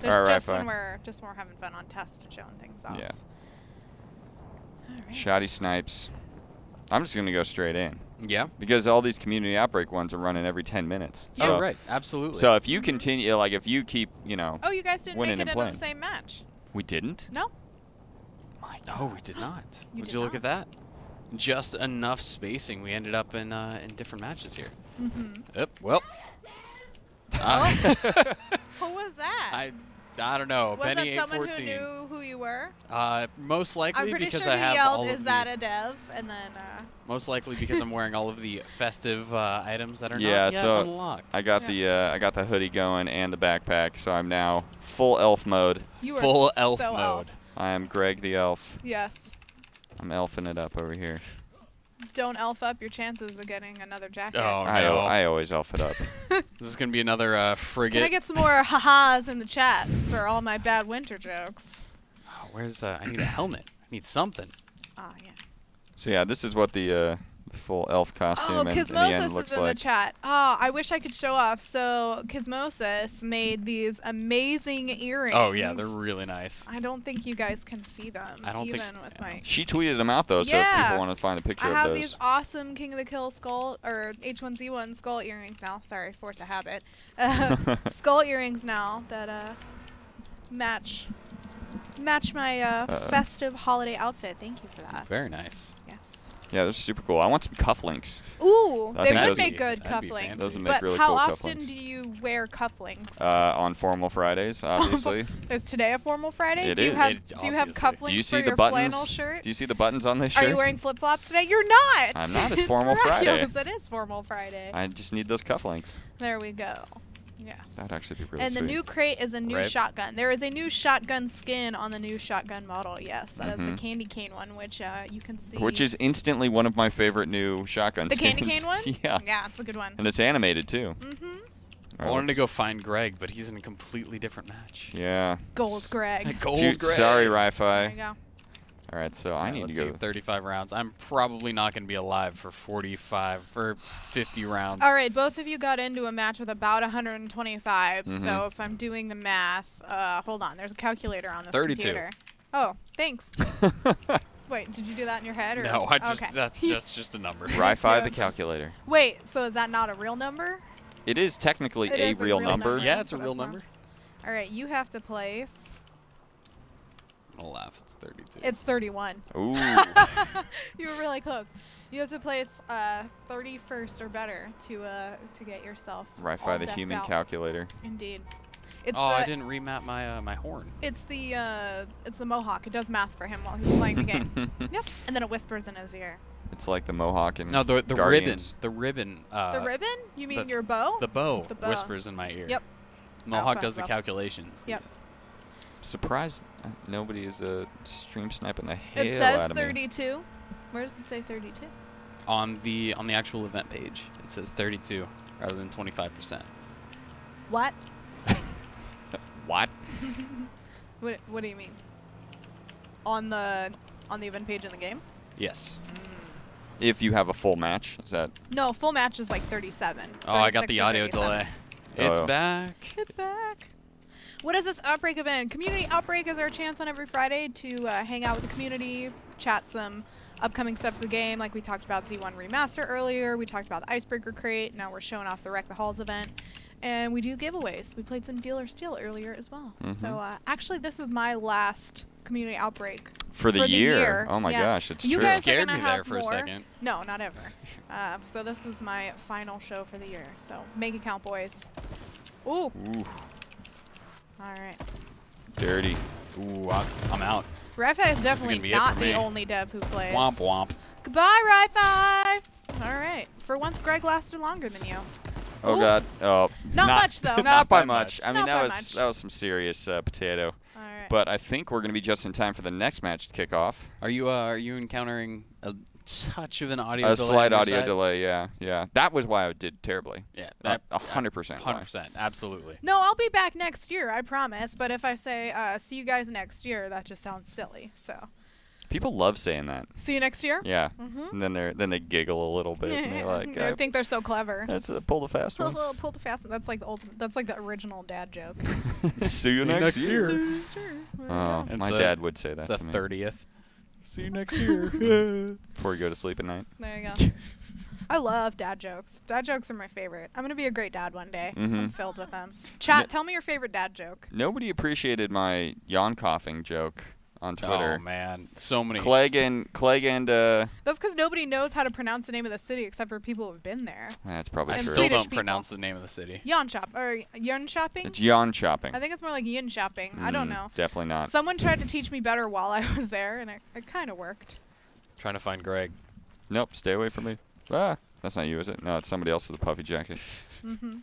There's All right, just when fine. we're having fun on test and showing things off. Yeah. All right. Shoddy Snipes. I'm just going to go straight in. Yeah. Because all these community outbreak ones are running every 10 minutes. So, Oh, right. Absolutely. So if you continue, like if you keep, Oh, you guys didn't winning make it and into the playing. same match. We didn't? No. No, we did not. You Would did you look not. at that? Just enough spacing. We ended up in different matches here. Yep. Well. Who was that? I don't know. was Benny that someone who 814. knew who you were? Most likely I'm pretty because sure I he have yelled, all of "Is the, that a dev?" And then. Most likely because I'm wearing all of the festive items that are Yeah, not yet so unlocked. I got I got the hoodie going and the backpack, so I'm now full elf mode. You were Full so elf mode. I am Greg the elf. Yes. I'm elfing it up over here. Don't elf up your chances of getting another jacket. Oh, I no. I always elf it up. This is going to be another frigate. Can I get some more ha-has in the chat for all my bad winter jokes? Oh, where's I need a helmet. I need something. Ah, yeah. So yeah, this is what the full elf costume in the end looks is in like. the chat. Oh, I wish I could show off. So Kismosis made these amazing earrings. Oh yeah, they're really nice. I don't think you guys can see them. I don't even think with yeah. my. She tweeted them out though, so if people want to find a picture I of have those. these awesome King of the Kill skull or H1Z1 skull earrings now. Sorry, force a habit. Skull earrings now that match my festive holiday outfit. Thank you for that. Very nice. Yes. Yeah, they're super cool. I want some cufflinks. Ooh, I they think would those- make good that'd be cufflinks. fancy. Those would make But really how cool often cufflinks. do you wear cufflinks? On formal Fridays, obviously. Is today a formal Friday? It do you is. have It- do you have obviously. cufflinks Do you see for the your buttons? flannel shirt? Do you see the buttons on this shirt? Are you wearing flip flops today? You're not. I'm not. It's It's formal Friday. miraculous. It is formal Friday. I just need those cufflinks. There we go. Yes. That'd actually be really And sweet. the new crate is a new Right. shotgun. There is a new shotgun skin on the new shotgun model. Yes, that is the Mhm. candy cane one, which you can see. Which is instantly one of my favorite new shotgun the skins. candy cane one. Yeah. Yeah, it's a good one. And it's animated too. Mhm. I wanted to go find Greg, but he's in a completely different match. Yeah. Gold Greg. Gold Dude, Greg. sorry, There you Ri-Fi. go. All right, so I need let's to see, go. 35 rounds. I'm probably not going to be alive for 45 or 50 rounds. All right, both of you got into a match with about 125. Mhm. So if I'm doing the math, hold on. There's a calculator on this 32. computer. Oh, thanks. Wait, did you do that in your head? Or? No, I just Okay. that's just a number. Ri-Fi Yeah. the calculator. Wait, so is that not a real number? It is technically It a is a real real number. number. Yeah, it's a But real it's not. number. All right, you have to place. I'll laugh. It's 32. It's 31. Ooh. You were really close. You have to place 31st or better to get yourself. Ri-Fi all the decked human out. calculator. Indeed. It's Oh, the, I didn't remap my my horn. It's the Mohawk. It does math for him while he's playing the game. Yep. And then it whispers in his ear. It's like the Mohawk and No, the ribbon. Guardians. The ribbon. The ribbon? You mean your bow? The bow, The bow. whispers in my ear. Yep. Mohawk Oh, does the well. calculations. Yep. Surprised nobody is stream sniping the hell It out says of me. 32. Where does it say 32? On the actual event page, it says 32 rather than 25%. What? What? What do you mean? On the event page in the game? Yes. If you have a full match, is that? No, full match is like 37. Oh, I got 36 the or audio 37. delay. It's Oh. back. It's back. What is this Outbreak event? Community Outbreak is our chance on every Friday to hang out with the community, chat some upcoming stuff for the game. Like we talked about Z1 Remaster earlier. We talked about the Icebreaker Crate. Now we're showing off the Wreck the Halls event. And we do giveaways. We played some Deal or Steal earlier as well. So actually, this is my last Community Outbreak. For the year. year. Oh my Yeah. gosh, it's You true. guys are Scared gonna me there have for a more. second. No, not ever. So this is my final show for the year. So make it count, boys. Ooh. Ooh, All right. dirty. Ooh, I'm out. Ri-Fi is gonna definitely be it not for the me. only dev who plays. Womp womp. Goodbye, Ri-Fi. All right. For once, Greg lasted longer than you. Oh Ooh. God. Oh. Not much, though. Not by by much. much. I mean, Not by much. that was some serious potato. All right. But I think we're gonna be just in time for the next match to kick off. Are you encountering a touch of an audio A delay? slight on your audio side? delay. Yeah. That was why I did terribly. Yeah, 100%. why. 100%, absolutely. No, I'll be back next year, I promise. But if I say see you guys next year, that just sounds silly. So People love saying that. see you next year. Yeah. Mm-hmm. And then they giggle a little bit and they're like, I think they're so clever. that's a pull the fast one. Pull the fast. That's like the ultimate. That's like the original dad joke. See you next year. Oh, It's my a- dad would say that It's to the me 30th. See you next year. Before you go to sleep at night. There you go. I love dad jokes. Dad jokes are my favorite. I'm gonna be a great dad one day. I'm Mhm. filled with them. Chat, tell me your favorite dad joke. Nobody appreciated my yawn coughing joke on Twitter. Oh man, so many. Clegg and That's because nobody knows how to pronounce the name of the city except for people who've been there. that's probably I And true. still Swedish don't people. pronounce the name of the city. Yonshop or Yonshopping? It's yawn chopping. I think it's more like yin shopping. I don't know. Definitely not. Someone tried to teach me better while I was there, and it kind of worked. Trying to find Greg. Nope, stay away from me. Ah, that's not you, is it? No, it's somebody else with a puffy jacket. Mm-hmm.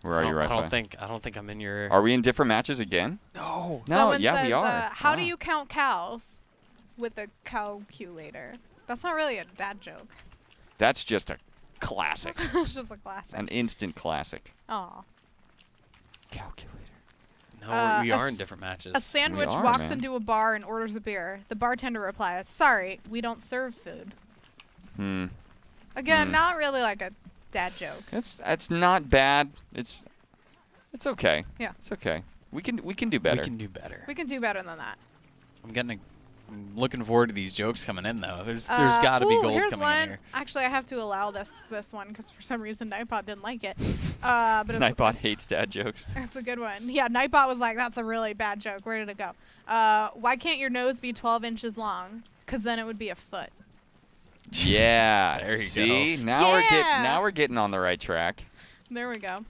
Where are you, I Ri-Fi? don't think I'm in your. Are we in different matches again? No. No, Someone yeah, says, we are. How do Ah. you count cows with a calculator? That's not really a dad joke. That's just a classic. It's just a classic. An instant classic. Aw. Calculator. No, we are in different matches. A sandwich We are, walks man. into a bar and orders a beer. The bartender replies, "Sorry, we don't serve food." Again, not really like a dad joke. It's not bad. It's okay. Yeah. It's okay. We can do better. We can do better. We can do better than that. I'm looking forward to these jokes coming in though. There's got to be gold here's coming one. in here. Actually, I have to allow this one because for some reason Nightbot didn't like it. But Nightbot hates dad jokes. It's a good one. Yeah, Nightbot was like, "That's a really bad joke. Where did it go?" Why can't your nose be 12 inches long? Because then it would be a foot. Yeah. There you See? go. Now we're getting on the right track. There we go.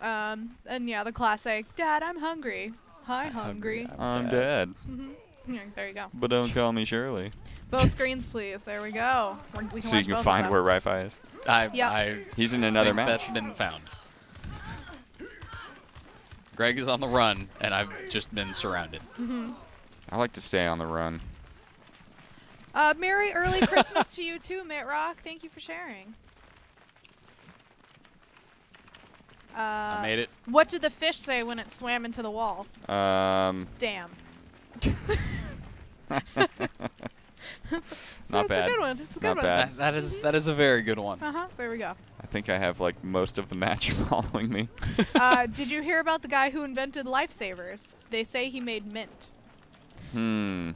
And yeah, the classic, "Dad, I'm hungry." "Hi, hungry." I'm dead. Yeah, there you go. But don't call me Shirley. Both screens, please. There we go. We So you watch can both of find them. where Wi-Fi is. He's in another think match. that's been found. Greg is on the run, and I've just been surrounded. I like to stay on the run. Merry early Christmas to you too, Mitt Rock. Thank you for sharing. I made it. What did the fish say when it swam into the wall? Damn. Not bad. It's a good one. It's a good Not one. bad. That is a very good one. There we go. I think I have like most of the match following me. Did you hear about the guy who invented lifesavers? They say he made mint. I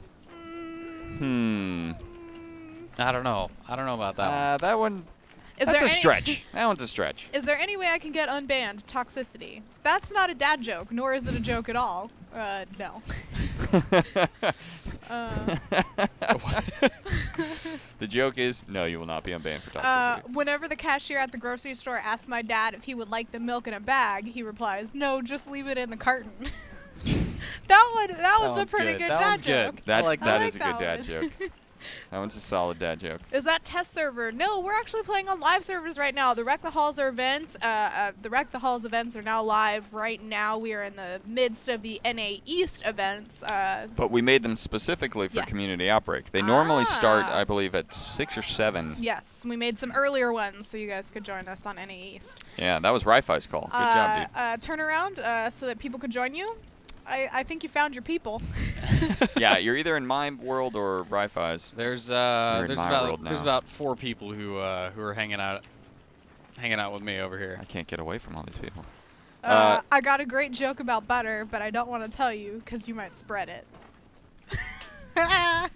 don't know. I don't know about that one. That one. Is That's there a any- stretch. That one's a stretch. Is there any way I can get unbanned toxicity? That's not a dad joke, nor is it a joke at all. No. The joke is, no, you will not be unbanned for toxicity. Whenever the cashier at the grocery store asks my dad if he would like the milk in a bag, he replies, "No, just leave it in the carton." That was a one's pretty good. good That dad one's good. joke. That I is a like good dad that joke. That one's a solid dad joke. Is that test server? No, we're actually playing on live servers right now. The Wreck the Halls are events. The Wreck the Halls events are now live right now. We are in the midst of the NA East events. But we made them specifically for Yes. Community Outbreak. They normally start, Ah. I believe, at 6 or 7. Yes, we made some earlier ones so you guys could join us on NA East. Yeah, that was Ri-Fi's call. Good job, dude. Turn around so that people could join you. I think you found your people. Yeah, you're either in my world or Ri-Fi's. There's in my world now. about 4 people who are hanging out with me over here. I can't get away from all these people. I got a great joke about butter, but I don't want to tell you because you might spread it. I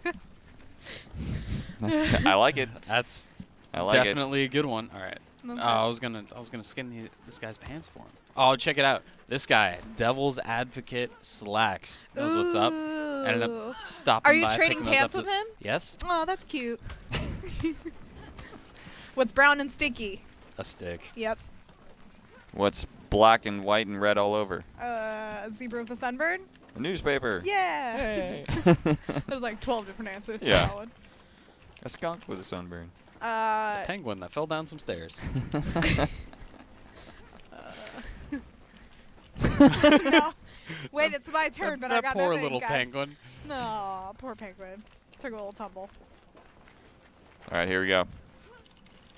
like it. That's I like it. definitely a good one. All right. Okay. I was gonna skin this guy's pants for him. Oh, check it out. This guy, Devil's Advocate Slacks, knows what's up. Ended Ooh. up stopping Are you by, trading picking those pants up with him? Yes. Oh, that's cute. What's brown and sticky? A stick. Yep. What's black and white and red all over? Zebra with a sunburn? A newspaper. Yeah. Hey. There's like 12 different answers to Yeah. that one. A skunk with a sunburn. Penguin that fell down some stairs. No. Wait, it's my turn, but I that got poor nothing, little guys. penguin. No, poor penguin. Took a little tumble. All right, here we go.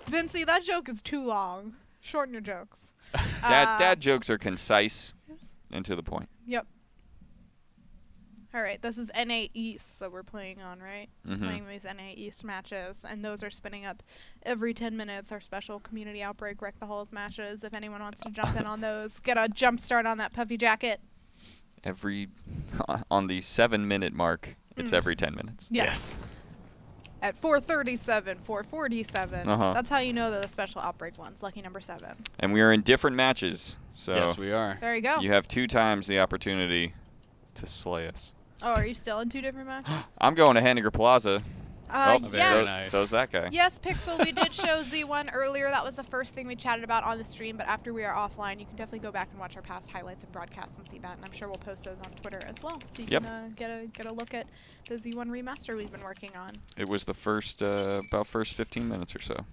Vinci, that joke is too long. Shorten your jokes. Dad jokes are concise and to the point. Yep. All right, this is NA East that we're playing on, right? Playing these NA East matches, and those are spinning up every 10 minutes. Our special Community Outbreak Wreck the Halls matches. If anyone wants to jump in on those, get a jump start on that puffy jacket. On the 7-minute mark, it's every 10 minutes. Yes. At 4:37, 4:47. That's how you know they're the special Outbreak ones. Lucky number 7. And we are in different matches, so Yes, we are. There you go. you have 2 times the opportunity to slay us. Oh, are you still in 2 different matches? I'm going to Henniger Plaza. Yes. nice. So's that guy. Yes, Pixel, we did show Z1 earlier. That was the first thing we chatted about on the stream, but after we are offline, you can definitely go back and watch our past highlights and broadcasts and see that, and I'm sure we'll post those on Twitter as well, so you can get a look at the Z1 remaster we've been working on. It was the first, about first 15 minutes or so.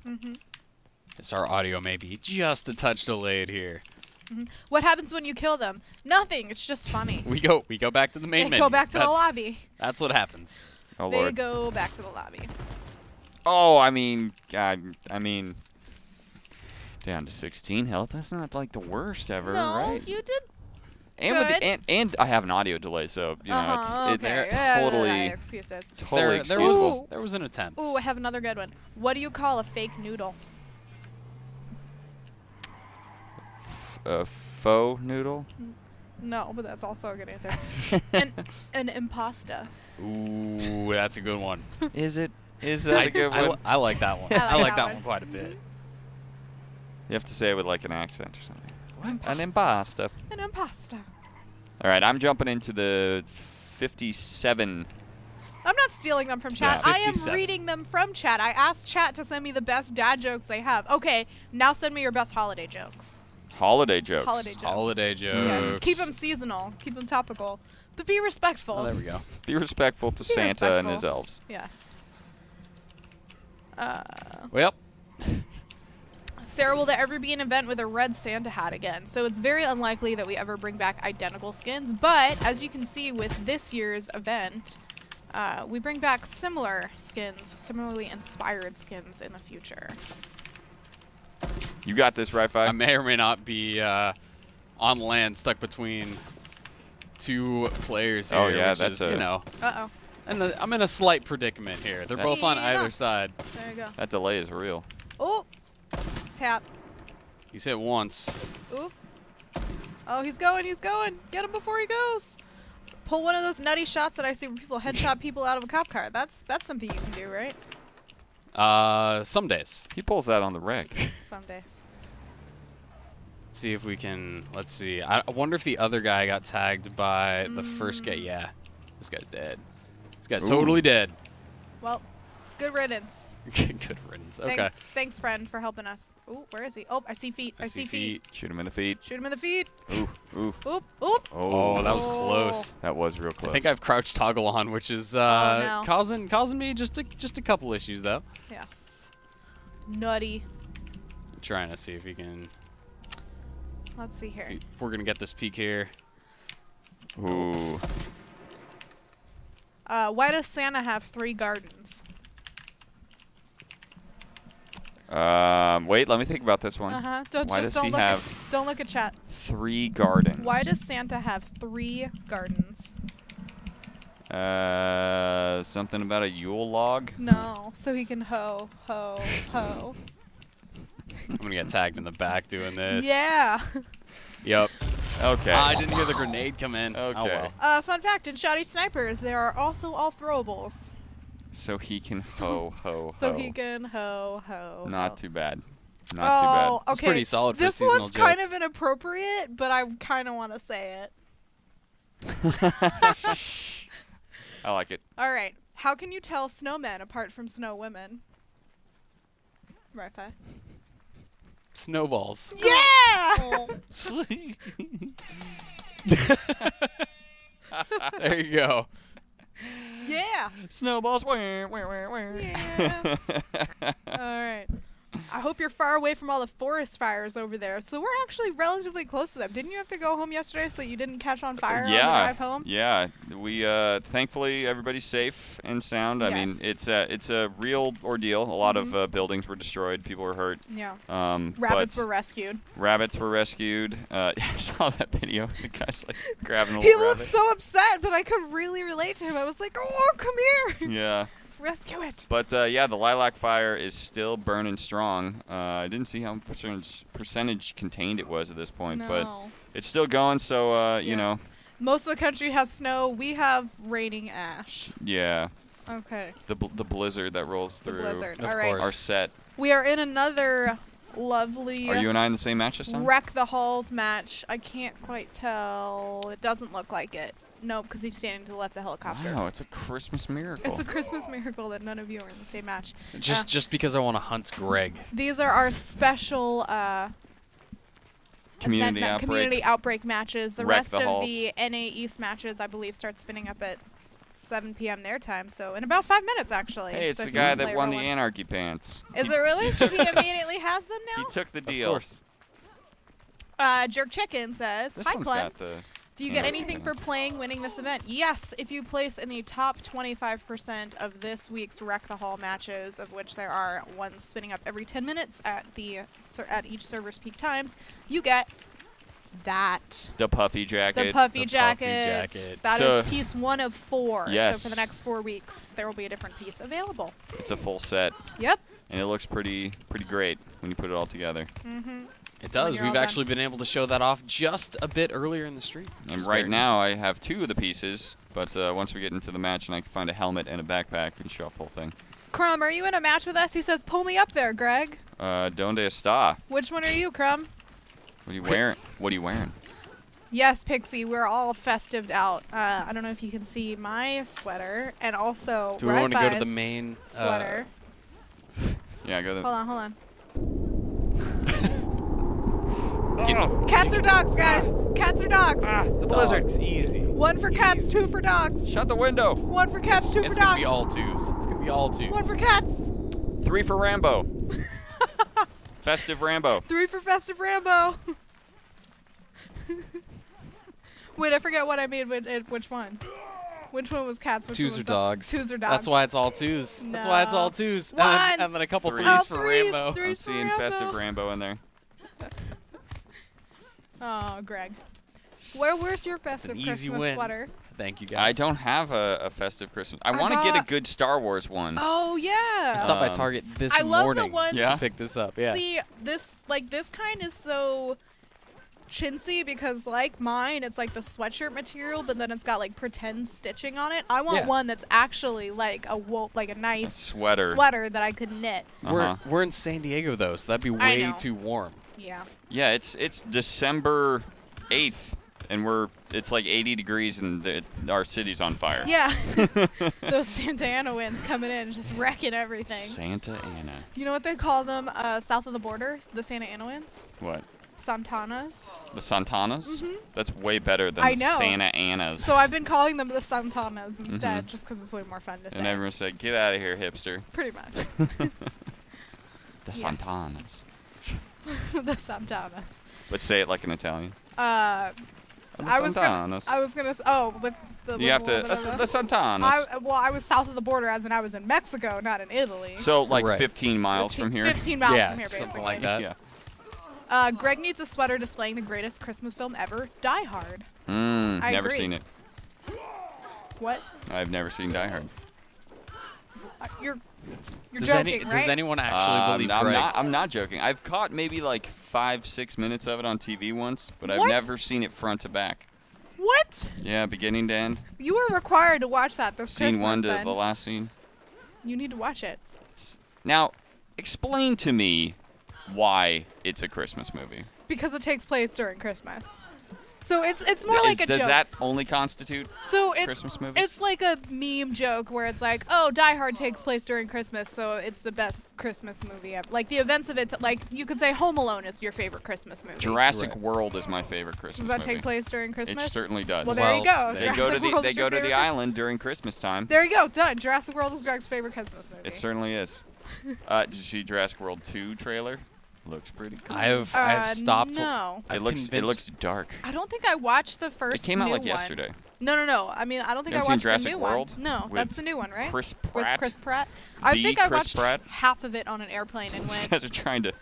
Yes, our audio may be just a touch delayed here. What happens when you kill them? Nothing. It's just funny. We go back to the main They menu. go back to the lobby. That's what happens. Oh, They Lord. go back to the lobby. Oh, I mean, God, down to 16 health. That's not like the worst ever, No, right? you did and I have an audio delay, so you know it's okay. totally Excuses. totally there excusable. was an attempt. Ooh, I have another good one. What do you call a fake noodle? A faux noodle. No, but that's also a good answer. an impasta. Ooh, that's a good one. Is it? Is that a good one? I like that one. I like that one quite a bit. You have to say it with like an accent or something. What? An impasta. An impasta. All right, I'm jumping into the 57. I'm not stealing them from chat. Yeah, I am 57. reading them from chat. I asked chat to send me the best dad jokes they have. Okay, now send me your best holiday jokes. Holiday jokes. Holiday jokes. Holiday jokes. Yes. Keep them seasonal. Keep them topical. But be respectful. Oh, there we go. Be respectful to Be Santa and respectful. his elves. Yes. Well, Sarah, will there ever be an event with a red Santa hat again? So it's very unlikely that we ever bring back identical skins, but as you can see with this year's event, we bring back similar skins, similarly inspired skins in the future. You got this, right, I Fi? may or may not be on land stuck between two players here. Oh, yeah, which that's is, a- you know, Uh-oh. and I'm in a slight predicament here. They're both on Yeah. either side. There you go. That delay is real. Oh! Tap. He's hit once. Oop. Oh, he's going, he's going. Get him before he goes. Pull one of those nutty shots that I see where people headshot people out of a cop car. That's something you can do, right? Some days. He pulls that on the reg. Some days. Let's see if we can. Let's see. I wonder if the other guy got tagged by the first guy. Yeah, this guy's dead. This guy's Ooh. totally dead. Well, good riddance. Good riddance. Okay. Thanks, friend, for helping us. Ooh, where is he? Oh, I see feet. I see feet. Shoot him in the feet. Shoot him in the feet. Ooh, ooh. Oop, oop. Oh, that was Oh. close. That was real close. I think I've crouched toggle on, which is no. causing me just a couple issues though. Yes. Nutty. I'm trying to see if we can. Let's see here. If we're gonna get this peak here. Ooh. Why does Santa have 3 gardens? Wait, let me think about this one. Uh-huh. Why does he have don't look at chat. 3 gardens? Why does Santa have 3 gardens? Something about a Yule log? No, so he can hoe. I'm gonna get tagged in the back doing this. Yeah. Yep. Okay. I didn't hear the grenade come in. Oh Okay. well. Fun fact, in Shoddy Snipers, there are also all throwables. So he can ho. So he can hoe. Not too bad. Not Oh, too It's okay. pretty solid for a This seasonal one's joke. kind of inappropriate, but I kind of want to say it. bad. I like it. All right. How can you tell snowmen apart from snow women? Wi-Fi. Snowballs. Yeah! There you go. Yeah. Snowballs. Yeah. All right. I hope you're far away from all the forest fires over there. So we're actually relatively close to them. Didn't you have to go home yesterday so that you didn't catch on fire on the drive home? Yeah. We thankfully everybody's safe and sound. I mean, it's a real ordeal. A lot of buildings were destroyed. People were hurt. Yeah. but Rabbits were rescued. Rabbits were rescued. I saw that video. The guy's like grabbing a He little looked rabbit. so upset, but I could really relate to him. I was like, "Oh, come here, Yeah. rescue it." But yeah, the lilac fire is still burning strong. I didn't see how percentage contained it was at this point, but No. it's still going. So you Yeah. know, Most of the country has snow. We have raining ash. yeah, Okay. the blizzard that rolls The through blizzard. Of All right. course. our set. We are in another lovely Are you and I in the same match this time? Wreck the Halls match. I can't quite tell. It doesn't look like it. Nope, because he's standing to the left of the helicopter. Wow, it's a Christmas miracle. It's a Christmas miracle that none of you are in the same match. Just because I want to hunt Greg. These are our special Community event outbreak. community outbreak matches. The Wreck rest the of halls. the NA East matches, I believe, start spinning up at 7 p.m. their time. So in about 5 minutes, actually. Hey, it's So the if you guy wanna that play won the real one. Anarchy pants. Is it really? He immediately has them He now? took the Of deal. course. Jerk Chicken says, This "Hi, one's Clem. got the. Do you get Anarchy anything for pants. winning this event?" Yes, if you place in the top 25% of this week's Wreck the Hall matches, of which there are ones spinning up every 10 minutes at each server's peak times, you get that. The puffy jacket. The puffy jacket. jacket. That So- is piece 1 of 4. Yes. So for the next 4 weeks, there will be a different piece available. It's a full set, Yep. and it looks pretty great when you put it all together. Mm-hmm. It does. you're We've all actually been able to show that off just a bit earlier in the stream. And right now, I have 2 of the pieces, but once we get into the match and I can find a helmet and a backpack, we can show off the whole thing. Crumb, are you in a match with us? He says, pull me up there, Greg. Donde está? Which one are you, Crumb? What are you wearing? What are you wearing? Yes, Pixie, we're all festived out. I don't know if you can see my sweater, and also Do we want to go to Wi-Fi's the main sweater. Yeah, go Hold on. Oh, Cats or dogs, guys? Cats or dogs? the blizzard. Dogs, easy. 1 for cats, 2 for dogs. Shut the window. 1 for cats, 2 for It's gonna dogs. be all 2s. It's gonna be all 2s. 1 for cats. 3 for Rambo. Festive Rambo. 3 for festive Rambo. Wait, I forget what I made. Which one? Which one was cats? Which 2s one or was dogs. 2s or dogs. That's why it's all 2s. That's why it's all 2s. And then a couple Threes. 3s Oh, for threes, Rainbow. threes. I'm seeing festive Rambo in there. Oh, Greg. Where's your festive an easy Christmas win. sweater? Thank you, guys. I don't have a festive Christmas. I I want to get a got- good Star Wars one. Oh yeah. I stopped by Um, Target this I love the morning ones- Yeah? to pick this up. Yeah. See, this kind is so chintzy because like mine, it's like the sweatshirt material, but then it's got like pretend stitching on it. I want Yeah. one that's actually like a A nice sweater. that I could knit. We're in San Diego though, so that'd be I way know. too warm. Yeah. Yeah, it's December 8th, and it's like 80 degrees, and our city's on fire. Yeah. Those Santa Ana winds coming in, just wrecking everything. Santa Ana. You know what they call them south of the border? The Santa Ana winds? What? Santanas. The Santanas? Mhm. That's way better than I the know. Santa Anas. So I've been calling them the Santanas instead, Mhm. just because it's way more fun to say. And everyone said, "Get out of here, hipster." Pretty much. The Yes. Santanas. The Santanas. But say it like an Italian. The I was Santanas. I was gonna. With the. You have to. little- That's the Santanas. I was south of the border, as in I was in Mexico, not in Italy. So like Right. 15 miles from here. 15 miles Yeah, from here, basically. something like that. Yeah. Greg needs a sweater displaying the greatest Christmas film ever, Die Hard. I Never agree. seen it. What? I've never seen Die Hard. You're Does, joking, right? does anyone actually believe I'm Greg? I'm not joking. I've caught maybe like 5-6 minutes of it on TV once, but I've What? never seen it front to back. What? Yeah, beginning to end. You were required to watch that this Scene Christmas, 1 to then. the last scene. You need to watch it. Now, explain to me why it's a Christmas movie. Because it takes place during Christmas. So it's more like a Does joke. that only constitute So it's Christmas movies? it's like a meme joke where it's like, oh, Die Hard takes place during Christmas, so it's the best Christmas movie ever. Like the events of it, like you could say Home Alone is your favorite Christmas movie. Jurassic Right. World is my favorite Christmas Does that movie. take place during Christmas? It certainly does. Well, there you Well, go. They go to Jurassic the World they is your go to the favorite Christmas- island during Christmas time. There you go. Done. Jurassic World is Greg's favorite Christmas movie. It certainly is. Did you see Jurassic World 2 trailer? Looks pretty cool. I have stopped. No. I've It looks convinced- dark. I don't think I watched the first. It came out new like one. yesterday. No. I mean, I don't think You I haven't seen watched Jurassic the new World one. No, with that's the new one, right? Chris With Pratt. Chris Pratt. I The think I Chris watched Pratt? half of it on an airplane and These went. guys are trying to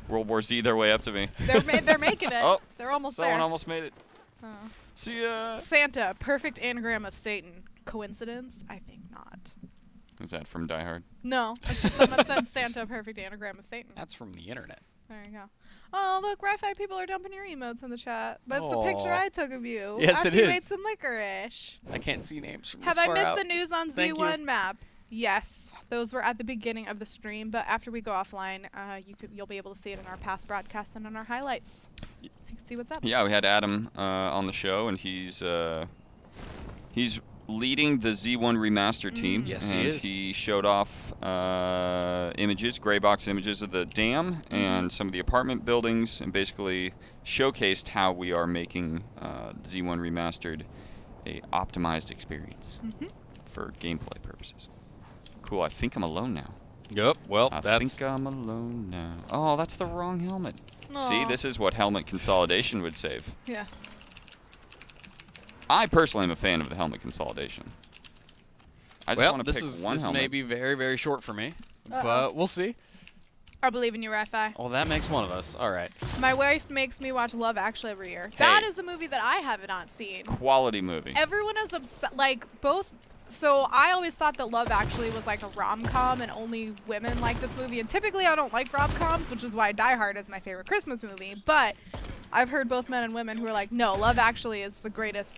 World War Z their way up to me. They're making it. Oh, They're almost Someone there. almost made it. Oh. See ya. Santa, perfect anagram of Satan. Coincidence? I think not. Is that from Die Hard? No, it's just someone said Santa, perfect anagram of Satan. That's from the internet. There you go. Oh, look, Wi-Fi people are dumping your emotes in the chat. That's the picture Aw. I took of you. Yes, after it you is. made some licorice. I can't see names from Have this I far missed out. the news on Thank you. Z1 map? Yes, those were at the beginning of the stream, but after we go offline, you'll be able to see it in our past broadcasts and in our highlights, so you can see what's up. Yeah, we had Adam on the show, and he's leading the Z1 remaster team. Yes, he and is. he showed off images, gray box images of the dam and some of the apartment buildings, and basically showcased how we are making Z1 Remastered a optimized experience for gameplay purposes. Cool. I think I'm alone now. Yep. Well, I that's think I'm alone now. Oh, that's the wrong helmet. See, Aw. this is what helmet consolidation would save. Yes. I personally am a fan of the helmet consolidation. I just well. want to This pick is one this helmet. may be very short for me, Uh-oh. but we'll see. I believe in you, Wi-Fi. Well, that makes one of us. All right. My wife makes me watch Love Actually every year. Hey. That is a movie that I have not seen. Quality movie. Everyone is obsessed. Like, both. So I always thought that Love Actually was like a rom-com and only women like this movie. And typically I don't like rom-coms, which is why Die Hard is my favorite Christmas movie. But I've heard both men and women who are like, no, Love Actually is the greatest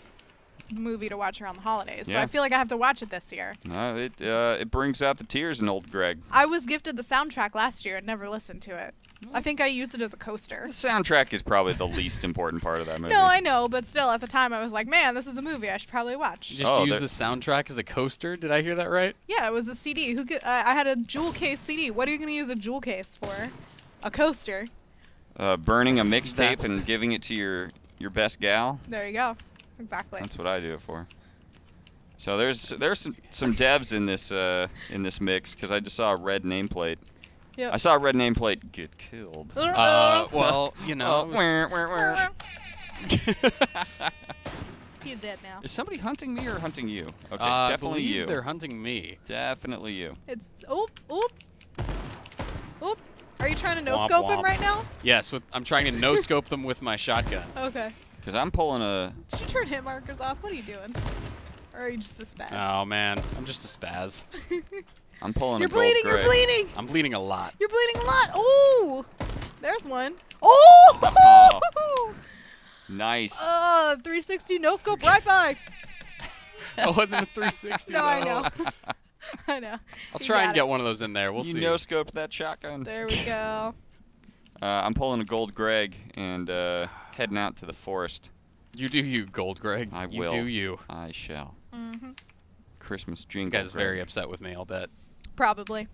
movie to watch around the holidays. So Yeah. I feel like I have to watch it this year. It brings out the tears in old Greg. I was gifted the soundtrack last year and never listened to it. I think I used it as a coaster. The soundtrack is probably the least important part of that movie. No, I know, but still, at the time, I was like, man, this is a movie I should probably watch. You just Oh, use there- the soundtrack as a coaster? Did I hear that right? Yeah, it was a CD. Who could? I had a jewel case CD. What are you going to use a jewel case for? A coaster. Burning a mixtape That's- and giving it to your best gal. There you go. Exactly. That's what I do it for. So there's some devs in this mix because I just saw a red nameplate. Yep. I saw a red nameplate get killed. Well, you know. He's dead now. Is somebody hunting me or hunting you? Okay, I definitely believe you. they're hunting me. Definitely you. It's oop. Are you trying to no Womp scope him womp. right now? Yes, I'm trying to no-scope them with my shotgun. Okay. Because I'm pulling a. Did you turn hit markers off? What are you doing? Or are you just a spaz? Oh, man. I'm just a spaz. I'm pulling You're a gold bleeding. Greg. You're bleeding. I'm bleeding a lot. You're bleeding a lot. Ooh. There's one. Oh. Nice. 360 no scope Wi-Fi. That wasn't a 360. No, I though. know. I know. I'll You try and got get it. one of those in there. We'll you see. no scoped that shotgun. There we go. I'm pulling a gold Greg and heading out to the forest. You do you, Gold Greg. I you will. do you. I shall. Mm-hmm. Christmas You jingle. guys Greg. very upset with me, I'll bet. Probably.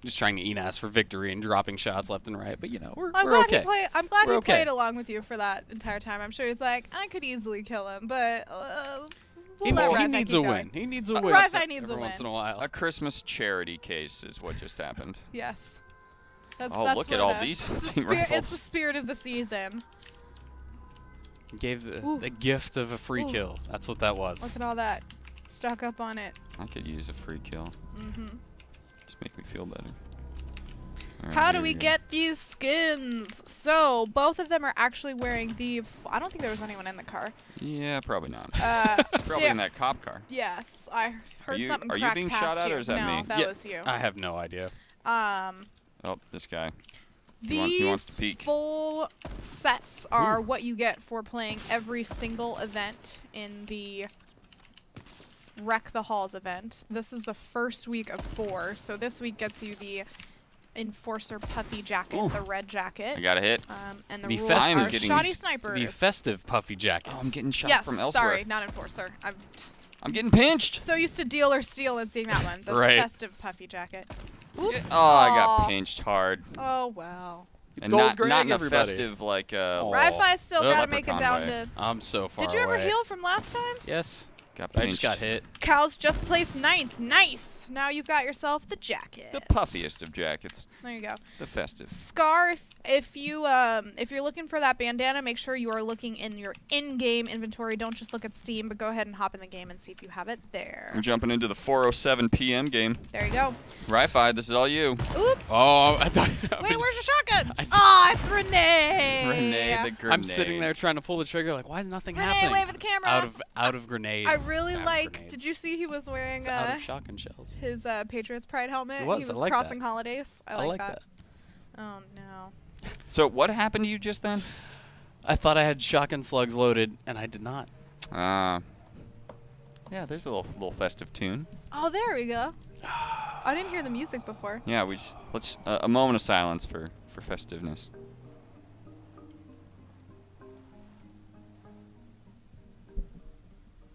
Just trying to eat ass for victory and dropping shots left and right, but you know, we're I'm glad okay. he played. I'm glad We're he okay. played along with you for that entire time. I'm sure he's like, I could easily kill him, but we'll let he Wi-Fi needs keep a going. win. He needs a win. Wi-Fi needs every a once win. in a while. A Christmas charity case is what just happened. Yes. That's, Oh, that's look at what all it these is. It's the hunting spirit- It's the rifles. spirit of the season. Gave Ooh. the gift of a free Ooh. kill. That's what that was. Look at all that. Stuck up on it. I could use a free kill. Mm-hmm. Just make me feel better. All right, How do here we go. get these skins? So, both of them are actually wearing the... I don't think there was anyone in the car. Yeah, probably not. Probably yeah. in that cop car. Yes, I heard you- something are you crack being past shot at, you. or is that no, me? that Yeah, was you. I have no idea. Oh, this guy. These He wants to peek. full sets are what you get for playing every single event in the Wreck the Halls event. This is the first week of 4, so this week gets you the Enforcer Puffy Jacket, Ooh. the red jacket. I got a hit. And the The rules festive- are I'm getting Shoddy these- Snipers. The festive puffy jacket. Oh, I'm getting shot Yes, from elsewhere. sorry, not Enforcer. I'm just I'm getting pinched. so used to Deal or Steal and seeing that one. The Right. festive Puffy Jacket. Oop. Oh, I Aw. got pinched hard. Oh, wow. It's And Gold not, Greg, not in a everybody. festive like Aw. Wi-Fi still Oh, got to make it leprechaun down way. to... I'm so far Did you ever away. heal from last time? Yes. got I pinched. just got hit. Cows just placed 9th. Nice. Now you've got yourself the jacket. The puffiest of jackets. There you go. The festive. Scar, if you're looking for that bandana, make sure you are looking in your in-game inventory. Don't just look at Steam, but go ahead and hop in the game and see if you have it there. We're jumping into the 4:07 p.m. game. There you go. Wi-Fi, this is all you. Oop. Oh, I thought. Wait, where's your shotgun? I- Ah, it's Renee. Renee the grenade. I'm sitting there trying to pull the trigger, like, why is nothing Renee, happening? wave at the camera. Out of grenades. I really Out of like. grenades. Did you see he was wearing It's out of shotgun shells. his Patriots Pride helmet? It was, He I was like crossing that. holidays. I like that. Oh no. So what happened to you just then? I thought I had shotgun slugs loaded, and I did not. Yeah, there's a little festive tune. Oh, there we go. I didn't hear the music before. Yeah, let's a moment of silence for festiveness.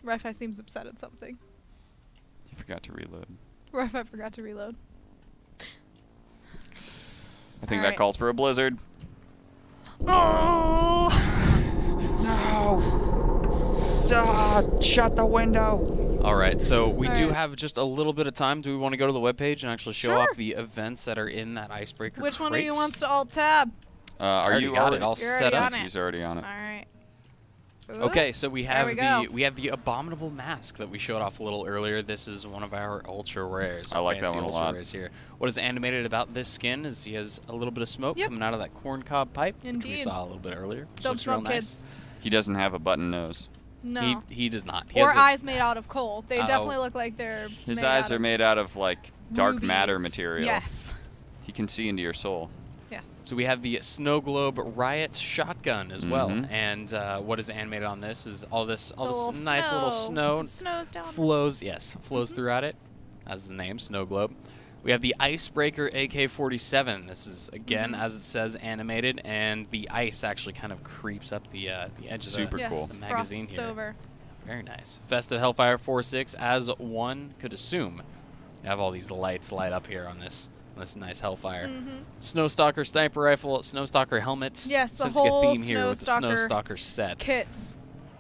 Wi-Fi seems upset at something. You forgot to reload. Wi-Fi forgot to reload. I think All that right. calls for a blizzard. Oh. No! Shut the window! All right, so we do Alright. have just a little bit of time. Do we want to go to the webpage and actually show Sure. off the events that are in that icebreaker Which one of crate? you wants to alt tab? Are already you got already it all You're set already up? on it. He's already on it. All right. Okay, so we have go. the abominable mask that we showed off a little earlier. This is one of our ultra rares. I like that fancy one a ultra lot. Rares here. What is animated about this skin is he has a little bit of smoke Yep. coming out of that corncob pipe, which we Indeed. saw a little bit earlier. Which Don't looks real smoke, nice. kids. He doesn't have a button nose. No. He does not. He Or has a- eyes made out of coal. They Oh. definitely look like they're His made eyes out are of made out of like dark rubies. matter material. Yes. He can see into your soul. Yes. So we have the Snow Globe Riot shotgun as well, Mhm. and what is animated on this is all this little nice little snow It snows down. flows throughout it, as the name Snow Globe. We have the Icebreaker AK-47. This is again, as it says, animated, and the ice actually kind of creeps up the edge Super of Yes. cool. the magazine Frosts here. over. Very nice. Festive Hellfire 4.6, as one could assume. You have all these lights light up here on this nice Hellfire. Snowstalker sniper rifle, Snowstalker helmet. Yes, the Sensing whole a theme here with the Snowstalker Snowstalker set. Kit.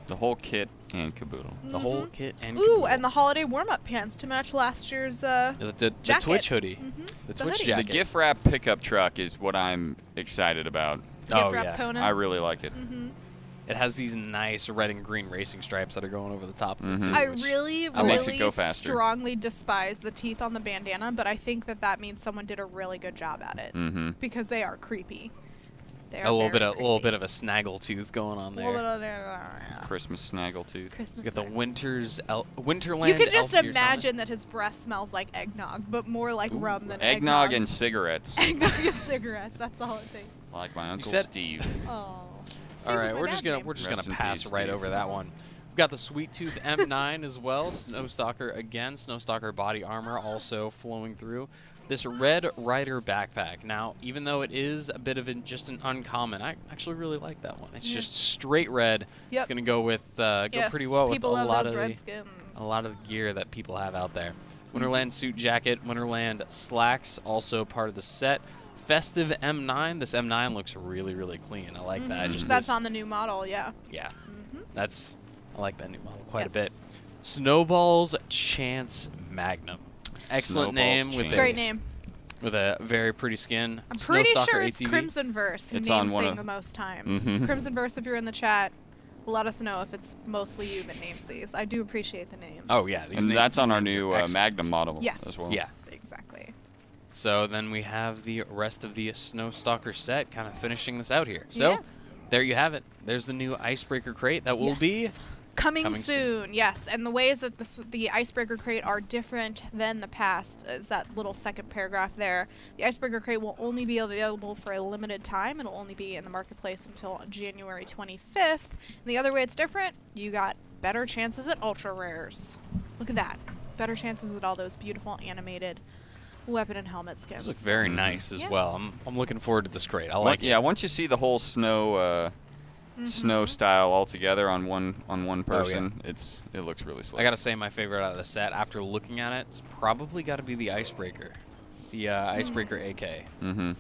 The whole kit and caboodle. The whole kit and Ooh, caboodle. and the holiday warm-up pants to match last year's the jacket. Twitch hoodie. The The Twitch hoodie. jacket. The gift wrap pickup truck is what I'm excited about. gift Oh, wrap yeah. Conan. I really like it. It has these nice red and green racing stripes that are going over the top of it, Mhm. too, I which really, That makes it really go faster. strongly despise the teeth on the bandana, but I think that means someone did a really good job at it Mm-hmm. because they are creepy. They are a little very bit of a snaggle tooth going on there. Christmas snaggletooth. Christmas. You got the snaggle. Winterland. You could just elf ears on it. imagine that his breath smells like eggnog, but more like rum than Eggnog and cigarettes. eggnog and cigarettes. That's all it takes. Like my Uncle said- Steve. Oh. All right, we're just gonna Rest in pass peace, right Steve. over that one. We've got the Sweet Tooth M9 as well. Snowstalker again. Snowstalker body armor also flowing through. This Red Rider backpack. Now, even though it is a bit of just an uncommon, I actually really like that one. It's just straight red. Yep. It's gonna go with go Yes, pretty well with people a love lot those of red skins. a lot of gear that people have out there. Winterland suit jacket, Winterland slacks, also part of the set. Festive M9. This M9 looks really, really clean. I like that. Just That's this- on the new model, yeah. Yeah, I like that new model quite a Yes. bit. Snowball's Chance Magnum. Excellent Snowball's name with Chance. a, Great name. with a very pretty skin. I'm pretty Snowstalker sure it's ATV. Crimson Verse who It's names on one thing of- the most times. Mhm. Crimson Verse, if you're in the chat, let us know if it's mostly you that names these. I do appreciate the names. Oh yeah, these And names, that's on these our names new are excellent. Magnum model Yes. as well. Yeah. Exactly. So then we have the rest of the Snowstalker set, kind of finishing this out here. So Yeah. there you have it. There's the new Icebreaker crate that will be Yes. Coming coming soon. Yes. And the ways that the Icebreaker crate are different than the past is that little second paragraph there. The Icebreaker crate will only be available for a limited time. It'll only be in the marketplace until January 25th. And the other way it's different, you got better chances at ultra rares. Look at that. Better chances at all those beautiful animated weapon and helmet skins. these look very nice as Yeah. well. I'm looking forward to this crate. I like it. Yeah, once you see the whole snow snow style all together on one person, it looks really slick. I gotta say, my favorite out of the set, after looking at it, it's probably got to be the Icebreaker, the Icebreaker AK. Mm-hmm.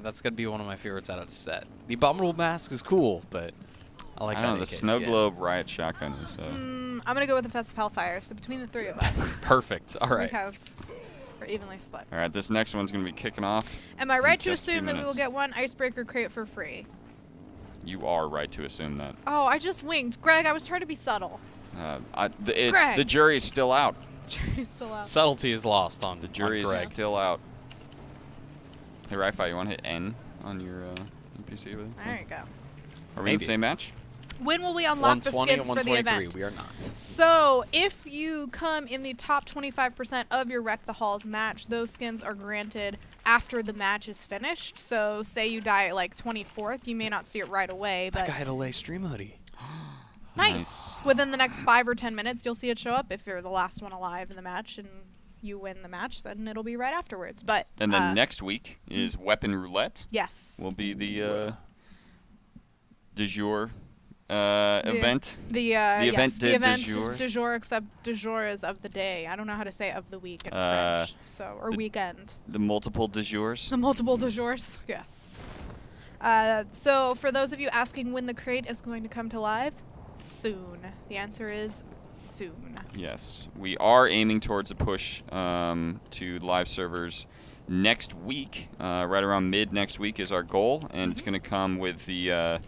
That's gonna be one of my favorites out of the set. The Abominable Mask is cool, but I like I that don't know, the AK Snow skin. Globe Riot Shotgun is I'm going to go with the Festive Hellfire. So between the three of us, Perfect. All right. we're evenly split. all right. This next one's gonna be kicking off. Am I right to just a few assume that we will minutes. get one Icebreaker crate for free? You are right to assume that. Oh, I just winked. Greg, I was trying to be subtle. The jury is still out. Jury's still out. Subtlety is lost on The jury on is Greg. still out. Hey, Wi-Fi, you want to hit N on your PC with it? There you go. Are we in Maybe. the same match? When will we unlock the 120 skins and for the 123. event? We are not. So, if you come in the top 25% of your Wreck the Halls match, those skins are granted after the match is finished. So, say you die at like 24th, you may not see it right away, That but guy had a lay stream hoodie. nice. Within the next 5 or 10 minutes, you'll see it show up. If you're the last one alive in the match and you win the match, then it'll be right afterwards. But And then next week is Weapon Roulette. yes, Will be the du jour event. the event the de event jour. du jour, except du jour is of the day. I don't know how to say of the week in French, so or the- weekend. The multiple du jours. The multiple du jours, yes. So for those of you asking when the crate is going to come to live, soon. The answer is soon. Yes, we are aiming towards a push to live servers next week. Right around mid next week is our goal, and it's going to come with the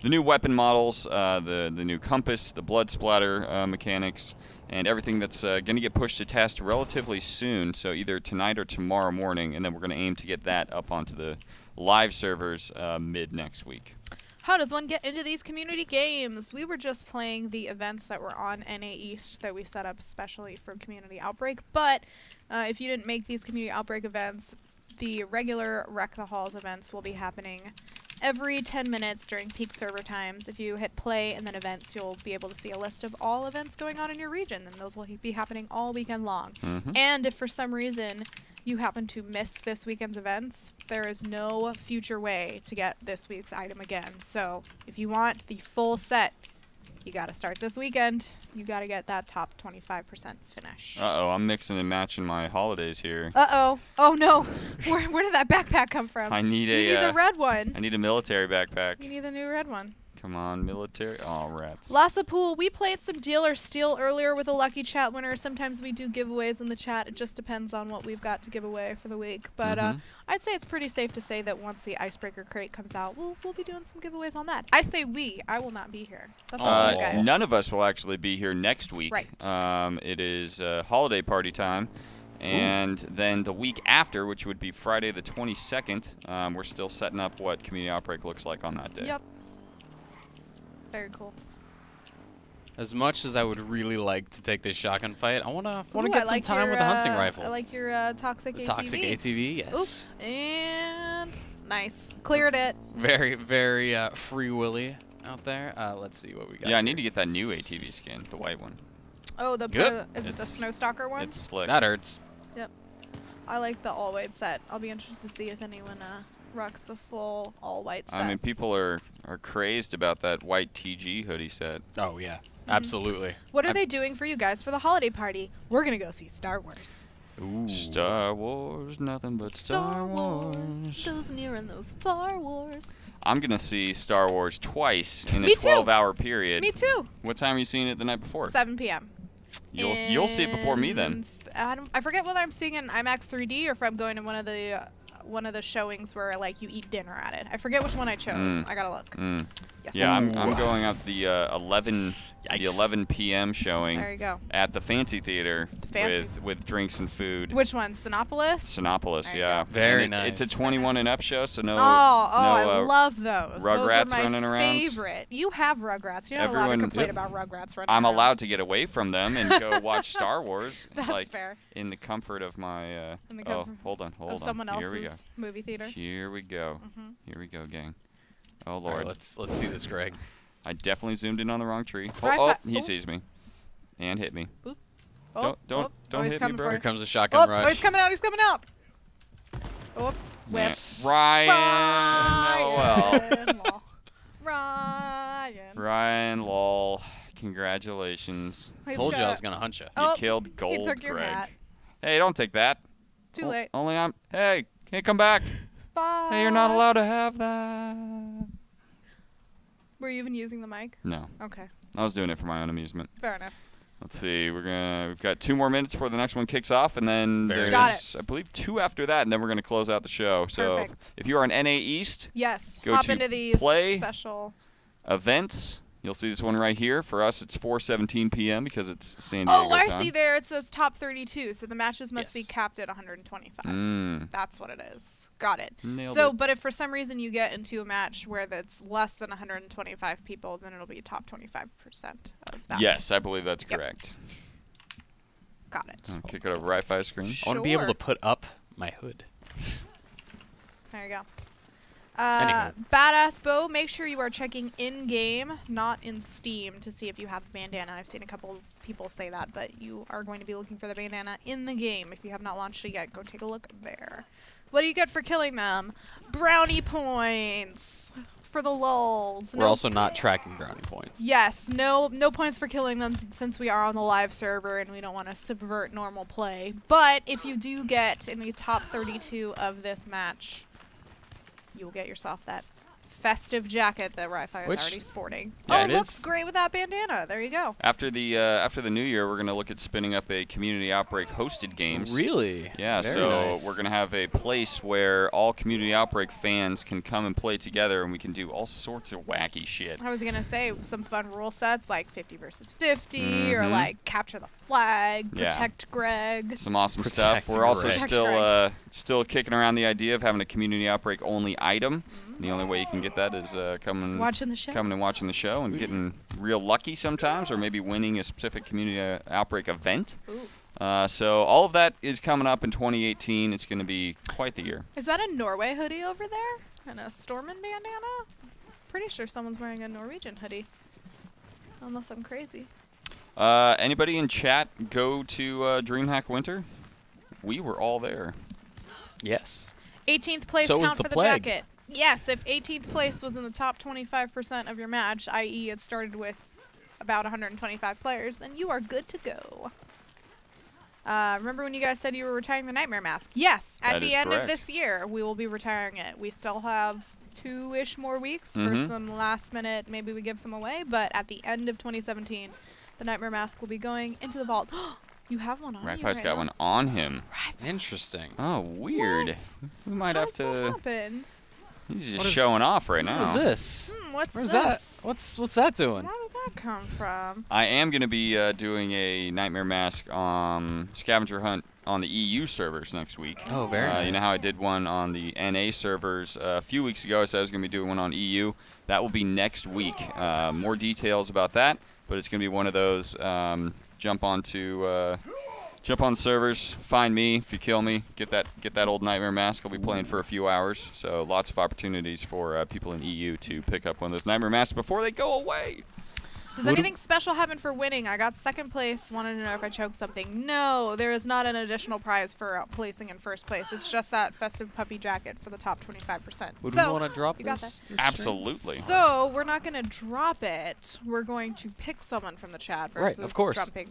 the new weapon models, the new compass, the blood splatter mechanics, and everything that's going to get pushed to test relatively soon, so either tonight or tomorrow morning, and then we're going to aim to get that up onto the live servers mid next week. How does one get into these community games? We were just playing the events that were on NA East that we set up especially for Community Outbreak, but if you didn't make these Community Outbreak events, the regular Wreck the Halls events will be happening every 10 minutes during peak server times. If you hit play and then events, you'll be able to see a list of all events going on in your region, and those will be happening all weekend long. And if for some reason you happen to miss this weekend's events, there is no future way to get this week's item again. So if you want the full set, you got to start this weekend. You got to get that top 25% finish. Uh-oh, I'm mixing and matching my holidays here. Uh-oh. Oh, no. Where did that backpack come from? I need you need the red one. I need a military backpack. You need the new red one. Come on, military. Oh, rats. Lassa Pool, we played some Deal or Steal earlier with a lucky chat winner. Sometimes we do giveaways in the chat. It just depends on what we've got to give away for the week. But I'd say it's pretty safe to say that once the Icebreaker crate comes out, we'll be doing some giveaways on that. I say we. I will not be here. That's up to you guys. None of us will actually be here next week. Right. It is holiday party time. And then the week after, which would be Friday the 22nd, we're still setting up what Community Outbreak looks like on that day. Yep. Very cool. As much as I would really like to take this shotgun fight, I wanna Ooh, get some time with a hunting rifle. I like your toxic ATV. Toxic ATV, yes. Oops. And nice. Cleared it. Very, very free willy out there. Let's see what we got. Yeah, I here. need to get that new ATV skin, the white one. Oh, Yep. Is it the Snowstalker one? It's slick. That hurts. Yep. I like the all-white set. I'll be interested to see if anyone rocks the full all-white set. I mean, people are crazed about that white TG hoodie set. Oh, yeah. Absolutely. What are they doing for you guys for the holiday party? We're going to go see Star Wars. Ooh. Star Wars, nothing but Star Wars. Those near and those far wars. I'm going to see Star Wars twice in a Me too. 12-hour period. Me too. What time are you seeing it the night before? 7 p.m. You'll see it before me then. I forget whether I'm seeing it in IMAX 3D or if I'm going to one of the showings where like you eat dinner at it. I forget which one I chose. I gotta look. Yes. Yeah, I'm going out the 11 p.m. showing There you go. at the Fancy Theater Fancy. with drinks and food. Which one? Sinopolis? Sinopolis, There you yeah. go. Very And nice. It's a 21 and up show, so no. I love those. Rugrats those are my running around. favorite. You have Rugrats. You're not allowed to complain about Rugrats running I'm around. allowed to get away from them and go watch Star Wars. That's like, fair. In the comfort of my. In the Oh, comfort hold on. of someone Here we go. else's movie theater. Here we go. Here we go, gang. Oh All Lord. right, let's see this, Greg. I definitely zoomed in on the wrong tree. Right He oh. sees me. And hit me. Oh, Don't he's hit me, coming bro. for Here you. comes a shotgun rush. Oh, he's coming out. He's coming out. Oh, whip. Ryan. Oh, well. Ryan. Ryan, lol. Congratulations. He's Told you I got- was gonna hunt you. You Oh, killed Gold he took your Greg. hat. Hey, don't take that. Too late. Only I'm. Hey, come back. Bye. Hey, you're not allowed to have that. Were you even using the mic? No, Okay, I was doing it for my own amusement. fair enough. Let's see. We've got 2 more minutes before the next one kicks off, and then Very there's, nice. I believe, 2 after that, and then we're going to close out the show. So Perfect. if you are in NA East Yes. Go Hop to into these play. special. events, you'll see this one right here. For us, it's 4:17 p.m. because it's San Diego Oh, I time. see there. It says top 32, so the matches must be Yes. capped at 125. Mm. That's what it is. Got it. Nailed So, it. but if for some reason you get into a match where that's less than 125 people, then it'll be top 25% of that. Yes, I believe that's Yep. correct. Got it. I'll kick it over Wi-Fi screen. I want to be able Sure. to put up my hood. There you go. Anywho. Badass Bo, make sure you are checking in-game, not in Steam, to see if you have the bandana. I've seen a couple people say that, but you are going to be looking for the bandana in the game. If you have not launched it yet, go take a look there. What do you get for killing them? Brownie points for the lulz. We're also not tracking brownie points. Yes, no points for killing them since we are on the live server and we don't want to subvert normal play. But if you do get in the top 32 of this match, you will get yourself that festive jacket that Wi-Fi is Which- already sporting. Yeah, oh, it it looks is. great with that bandana. There you go. After the new year, we're gonna look at spinning up a community outbreak hosted games. Really? Yeah, Very so nice. we're gonna have a place where all community outbreak fans can come and play together, and we can do all sorts of wacky shit. I was gonna say some fun rule sets like 50 versus 50, or Mhm. like capture the flag, Yeah. protect Greg. Some awesome Protect stuff. We're also Greg. still kicking around the idea of having a community outbreak only item. The only way you can get that is coming Watching the show. and watching the show and getting real lucky sometimes, or maybe winning a specific community outbreak event. Ooh. So all of that is coming up in 2018. It's going to be quite the year. Is that a Norway hoodie over there? And a Stormin bandana? Pretty sure someone's wearing a Norwegian hoodie. Unless I'm crazy. Anybody in chat go to DreamHack Winter? We were all there. Yes. 18th place So was count the for the plague. jacket. Yes, if 18th place was in the top 25% of your match, i.e. it started with about 125 players, then you are good to go. Remember when you guys said you were retiring the Nightmare Mask? Yes, at That the is end correct. of this year, we will be retiring it. We still have 2-ish more weeks for Mhm. some last minute, maybe we give some away, but at the end of 2017, the Nightmare Mask will be going into the vault. You have one on you Rafai's right got now. one on him. Rafai, Interesting. Oh, weird. What? We might how have does that to. happen? He's just What is- showing off right now. What is this? What's Where's this? that? What's that doing? Where did that come from? I am going to be doing a Nightmare Mask scavenger hunt on the EU servers next week. Oh, very nice. You know how I did one on the NA servers a few weeks ago? I said I was going to be doing one on EU. That will be next week. More details about that, but it's going to be one of those jump on servers, find me. If you kill me, get that old Nightmare Mask. I'll be playing for a few hours, so lots of opportunities for people in EU to pick up one of those Nightmare Masks before they go away. Does What do- anything special happen for winning? I got second place. Wanted to know if I choked something. No, there is not an additional prize for placing in first place. It's just that festive puppy jacket for the top 25%. Would so, we want to drop you got this? that. this Absolutely. So we're not going to drop it. We're going to pick someone from the chat Right, versus of course. dropping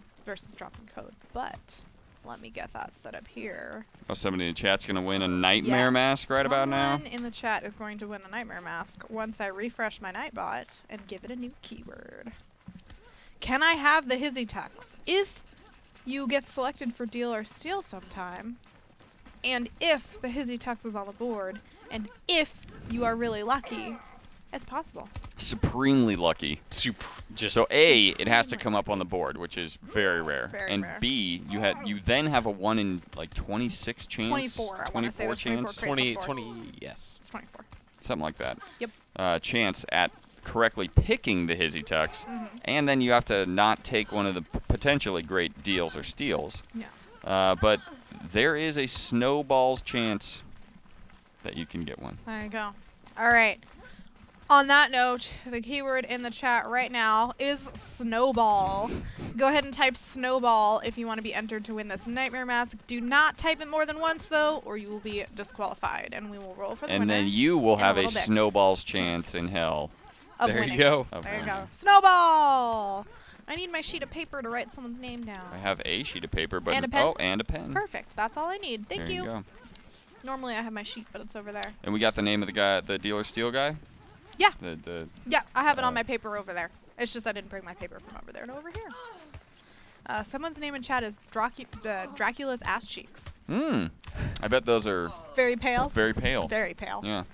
code. But let me get that set up here. Oh, somebody in the chat's going to win a Nightmare Yes, Mask right about now? Someone in the chat is going to win a Nightmare Mask once I refresh my Nightbot and give it a new keyword. Can I have the Hizzy Tux? If you get selected for Deal or Steal sometime, and if the Hizzy Tux is on the board, and if you are really lucky, it's possible. Supremely lucky. Just So A, it has to come up on the board, which is very rare. Very and rare. B, you then have a 1 in like 26 chance. 24. I wanna say 24 there's 24 chance. crates. 20, on board. 20, yes. It's 24. Something like that. Yep. Chance at correctly picking the Hizzy Tux. And then you have to not take one of the potentially great deals or steals. Yes. But there is a snowball's chance that you can get one. There you go. All right. On that note, the keyword in the chat right now is snowball. Go ahead and type snowball if you want to be entered to win this Nightmare Mask. Do not type it more than once, though, or you will be disqualified, and we will roll for the And winner. then you will in a have a little bit. snowball's chance in hell. Of There you winning. go. Of There you winning. go. Snowball! I need my sheet of paper to write someone's name down. I have a sheet of paper, but And a pen? oh, and a pen. Perfect. That's all I need. Thank There you go. Normally I have my sheet, but it's over there. And we got the name of the guy, the dealer steal guy. Yeah. The Yeah, I have it on my paper over there. It's just I didn't bring my paper from over there to over here. Someone's name in chat is Dracula's ass cheeks. I bet those are Very pale. very pale. Very pale. Yeah.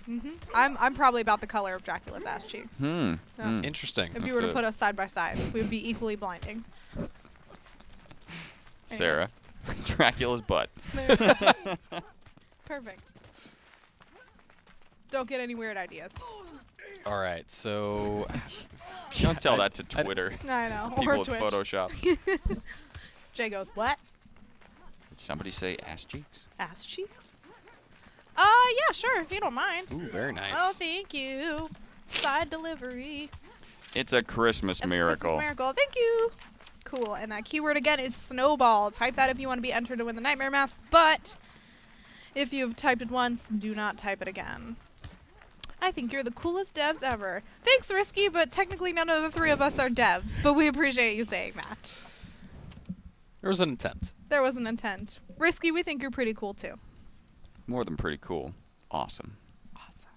I'm probably about the color of Dracula's ass cheeks. Yeah. Interesting. If you That's were to a- put us side by side, we would be equally blinding. Sarah. Dracula's butt. Perfect. Don't get any weird ideas. All right, so Don't tell that to Twitter. I know. People or with Twitch. Photoshop. Jay goes, what? Did somebody say ass cheeks? Ass cheeks? Yeah, sure, if you don't mind. ooh, very nice. Oh, thank you. Side delivery. It's a Christmas It's a miracle. Christmas miracle. Thank you. Cool. And that keyword again is snowball. Type that if you want to be entered to win the Nightmare Mask. But if you've typed it once, do not type it again. I think you're the coolest devs ever. Thanks, Risky, but technically none of the three of us are devs. But we appreciate you saying that. There was an attempt. There was an intent. Risky, we think you're pretty cool too. More than pretty cool. Awesome. Awesome.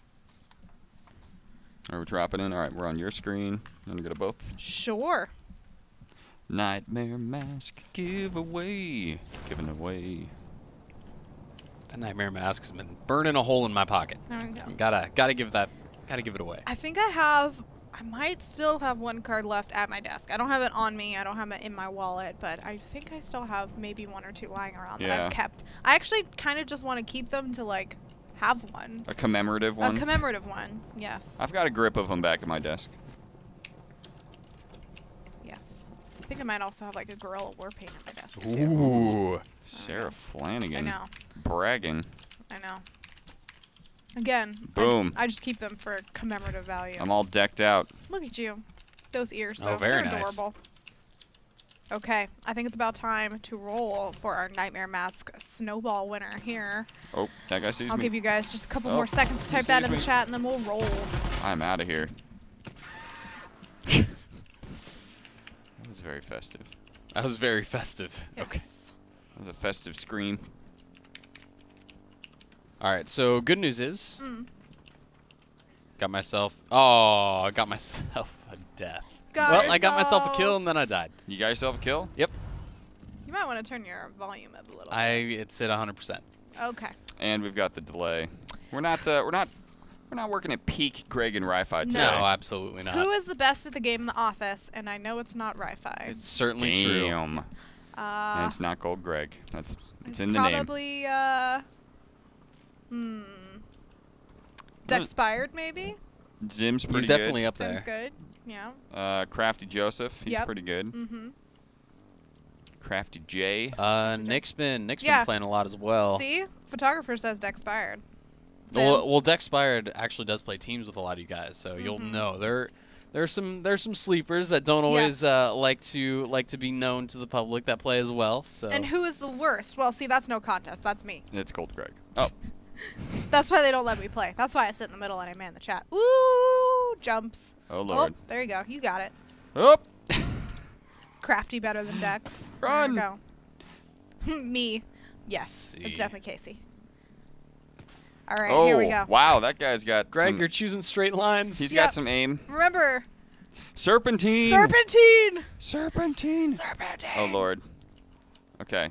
Are we dropping in? All right, we're on your screen. You want to go to both? Sure. Nightmare Mask giveaway. Giving away. That Nightmare Mask has been burning a hole in my pocket. There we go. Gotta give it away. I think I might still have one card left at my desk. I don't have it on me. I don't have it in my wallet, but I think I still have maybe 1 or 2 lying around that I've kept. I actually kind of just want to keep them to like have one. A commemorative one? A commemorative one, yes. I've got a grip of them back at my desk. Yes. I think I might also have like a Gorilla War Paint at my desk too. Ooh. Sarah Flanagan. I know. Bragging. I know. Again, Boom. I just keep them for commemorative value. I'm all decked out. Look at you. Those ears, Oh, though. very They're nice. adorable. Okay, I think it's about time to roll for our Nightmare Mask Snowball winner here. Oh, that guy sees I'll me. give you guys just a couple Oh, more seconds to he type that in the sees me. chat, and then we'll roll. I'm out of here. That was very festive. That was very festive. Okay. Yes. That was a festive scream. All right. So good news is, Mm. got myself a death. Well, I got myself a kill and then I died. You got yourself a kill? Yep. You might want to turn your volume up a little. It's at 100%. Okay. And we've got the delay. We're not working at peak Greg and Ri-Fi today. No, absolutely not. Who is the best at the game in the office? And I know it's not Ri-Fi. It's certainly true. Damn. And it's not Gold Greg. It's in the probably, name. Dexpired, maybe? Zim's pretty He's definitely good. up there. Seems good. Yeah. Crafty Joseph, he's Yep. pretty good. Mm-hmm. Crafty J. Nick's been Yeah. playing a lot as well. See? Photographer says Dexpired. Well, Dexpired actually does play teams with a lot of you guys, so you'll Mhm. know. There's some sleepers that don't always Yes. like to be known to the public that play as well. So And who is the worst? Well, see, that's no contest. That's me. It's Gold Greg. Oh, That's why they don't let me play. That's why I sit in the middle and I man the chat. Ooh, jumps. oh Lord. Oh, there you go. You got it. Oh. Crafty better than Dex. Run. There you go. Me. Yes. See. It's definitely Casey. All right, Oh, here we go. wow, that guy's got Greg, some, you're choosing straight lines. he's Yep. got some aim. Remember, Serpentine. Serpentine! Serpentine. Serpentine! Oh Lord. Okay.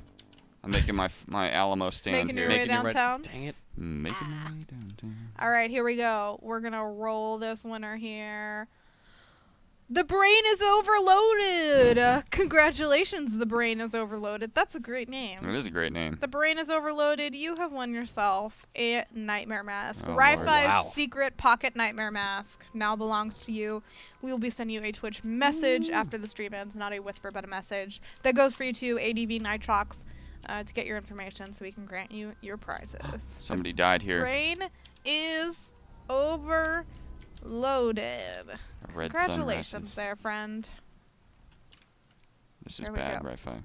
I'm making my Alamo stand Making here. your way Making you red- downtown? Dang it. Making my way downtown. All right, here we go. We're going to roll this winner here. The brain is overloaded. Congratulations, the brain is overloaded. That's a great name. It is a great name. The brain is overloaded. You have won yourself a Nightmare Mask. Oh, Ri-Fi's Lord. Wow. secret pocket Nightmare Mask now belongs to you. We will be sending you a Twitch message after the stream ends. Not a whisper, but a message. That goes for you to ADV Nitrox to get your information so we can grant you your prizes. Somebody died here. Brain is overloaded. A red Congratulations sunrises. there, friend. This is There we bad, go. Ri-Fi.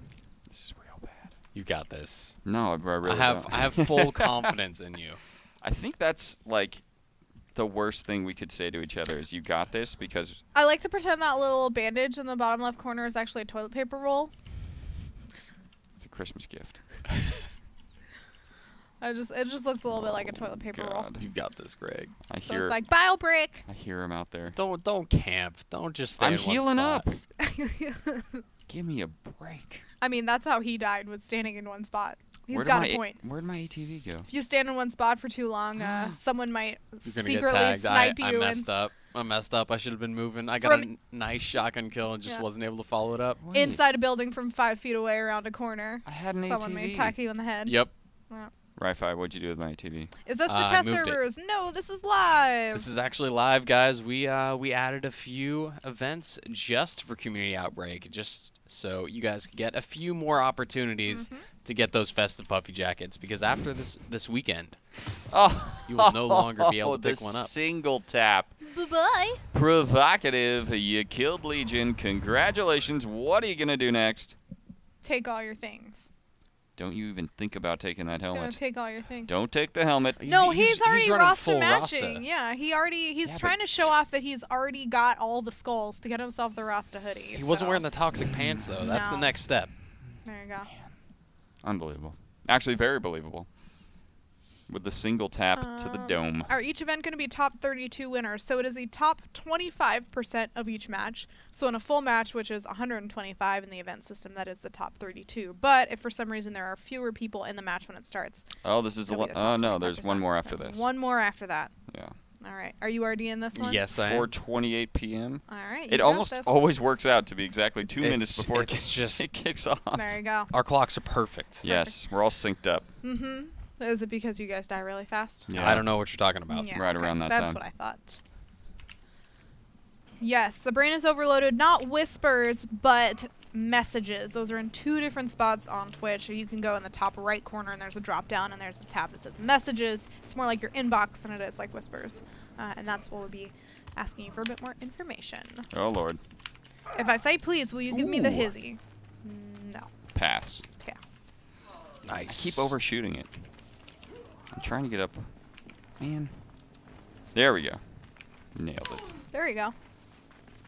This is real bad. You got this. No, I really I don't. have full confidence in you. I think that's like the worst thing we could say to each other is you got this because I like to pretend that little bandage in the bottom left corner is actually a toilet paper roll. it's a Christmas gift. It just looks a little bit like a toilet paper roll. God. You've got this, Greg. I So hear it's like bile break. I hear him out there. Don't camp. Don't just stay I'm in one healing spot. up. Give me a break. I mean, that's how he died, was standing in one spot. He's Where'd got my a point. Where'd my ATV go? If you stand in one spot for too long, someone might You're gonna secretly get tagged. snipe I you. messed up. I messed up. I should have been moving. I got a From- nice shotgun kill and just Yeah. wasn't able to follow it up. Wait, Inside a building from 5 feet away around a corner. I had an Someone may ATV. attack you in the head. Yep. Ri-Fi, what'd you do with my ATV? Is this the I test moved it. servers? No, this is live. This is actually live, guys. We added a few events just for Community Outbreak, just so you guys can get a few more opportunities to get those festive puffy jackets. Because after this weekend, Oh, you will no longer be able to pick the one up. Single tap. Bye-bye. Provocative. You killed Legion. Congratulations. What are you gonna do next? Take all your things. Don't you even think about taking that Gonna helmet. take all your things. Don't take the helmet. No, he's already running Rasta full matching. Rasta. Yeah, he's Yeah, trying but- to show off that he's already got all the skulls to get himself the Rasta hoodie. He wasn't so. wearing the toxic pants though. That's the No. next step. There you go. Unbelievable. Actually, very believable. with the single tap to the dome. Are each event going to be top 32 winners? So it is the top 25% of each match. So in a full match, which is 125 in the event system, that is the top 32. But if for some reason there are fewer people in the match when it starts. Oh, this is oh no, there's one more after There's this. one more after that. Yeah. All right. Are you already in this one? Yes, I am. 4:28 p.m. All right. It almost always works out to be exactly 2 minutes before it kicks off. There you go. Our clocks are perfect. Yes, we're all synced up. Mm-hmm. Is it because you guys die really fast? Yeah. I don't know what you're talking about. Yeah, Right around that That's time. what I thought. Yes, the brain is overloaded. Not whispers, but messages. Those are in 2 different spots on Twitch. You can go in the top right corner, and there's a drop down, and there's a tab that says messages. It's more like your inbox than it is like whispers. And that's what we'll be asking you for a bit more information. Oh, Lord. If I say please, will you give me the hizzy? No. Pass. Pass. Nice. I keep overshooting it. I'm trying to get up. Man. There we go. Nailed it. There you go.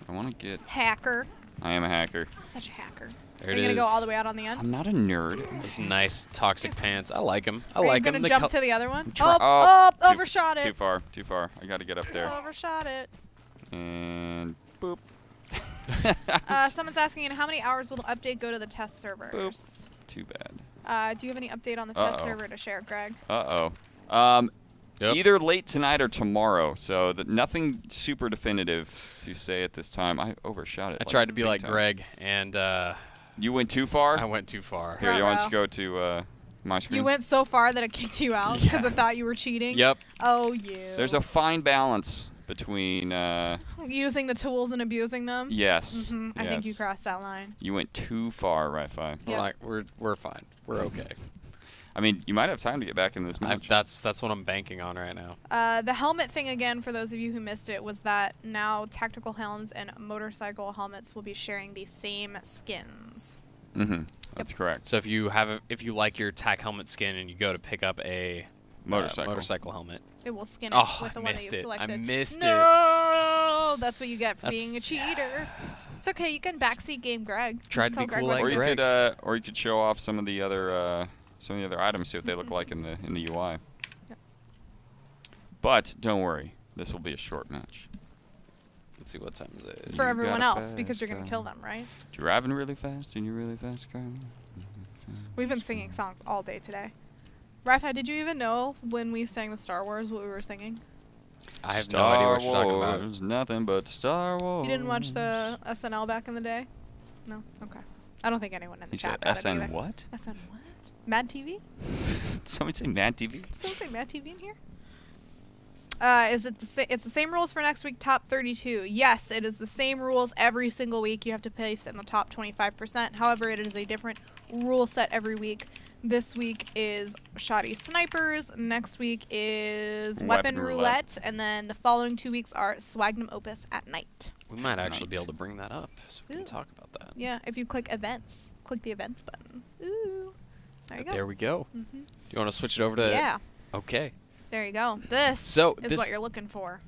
I want to get... Hacker. I am a hacker. Such a hacker. There Are it you going to is. go all the way out on the end? I'm not a nerd. Those nice toxic pants. I like them. I Are like you them. going to jump to the other one? Too- Overshot Too it. far. Too far. I got to get up there. Overshot it. And boop. Someone's asking, in how many hours will the update go to the test servers? Boop. Too bad. Do you have any update on the test server to share, Greg? Uh-oh. Yep. Either late tonight or tomorrow. So nothing super definitive to say at this time. I overshot it. I tried to be big like time. Greg, and You went too far? I went too far. Here, you want Ruh-roh. to go to my screen? You went so far that it kicked you out because Yeah. it thought you were cheating? Yep. Oh, you. There's a fine balance between... using the tools and abusing them? yes. Mm-hmm. I think you crossed that line. You went too far, Wi-Fi. We're like we're fine. We're okay. I mean, you might have time to get back in this match. That's what I'm banking on right now. The helmet thing, again, for those of you who missed it, was that now tactical helms and motorcycle helmets will be sharing the same skins. Mm-hmm. That's correct. So if you like your tac helmet skin and you go to pick up a motorcycle helmet, It will skin it oh, with the I one that missed you it. selected. I missed it. No, that's what you get for That's- being a cheater. It's okay. You can backseat game Greg. Tried to So be Greg cool went like to- Greg. or you could show off some of the other items, see what they look like in the UI. Yep. But don't worry, this will be a short match. Let's see what time is it. For You everyone got a else, because you're going to fast kill them, right? Driving really fast in your really fast car. We've been singing songs all day today. Rafa, did you even know when we sang the Star Wars what we were singing? I have no idea what you're talking Star about. Wars, nothing but Star Wars. You didn't watch the SNL back in the day? No? Okay. I don't think anyone in the He chat said got it SN either. what? SN what? Mad TV? Somebody say Mad TV? Did someone say Mad TV in here? Is it it's the same rules for next week, top 32. Yes, it is the same rules every single week. You have to place in the top 25%. However, it is a different rule set every week. This week is shoddy snipers. Next week is weapon roulette. And then the following 2 weeks are swagnum opus at night. We might actually be able to bring that up, so we can Ooh. talk about that. Yeah, if you click events. Click the events button. Ooh. There you go. There we go. Mm-hmm. Do you want to switch it over to? Yeah. Okay. There you go. This So is this what you're looking for.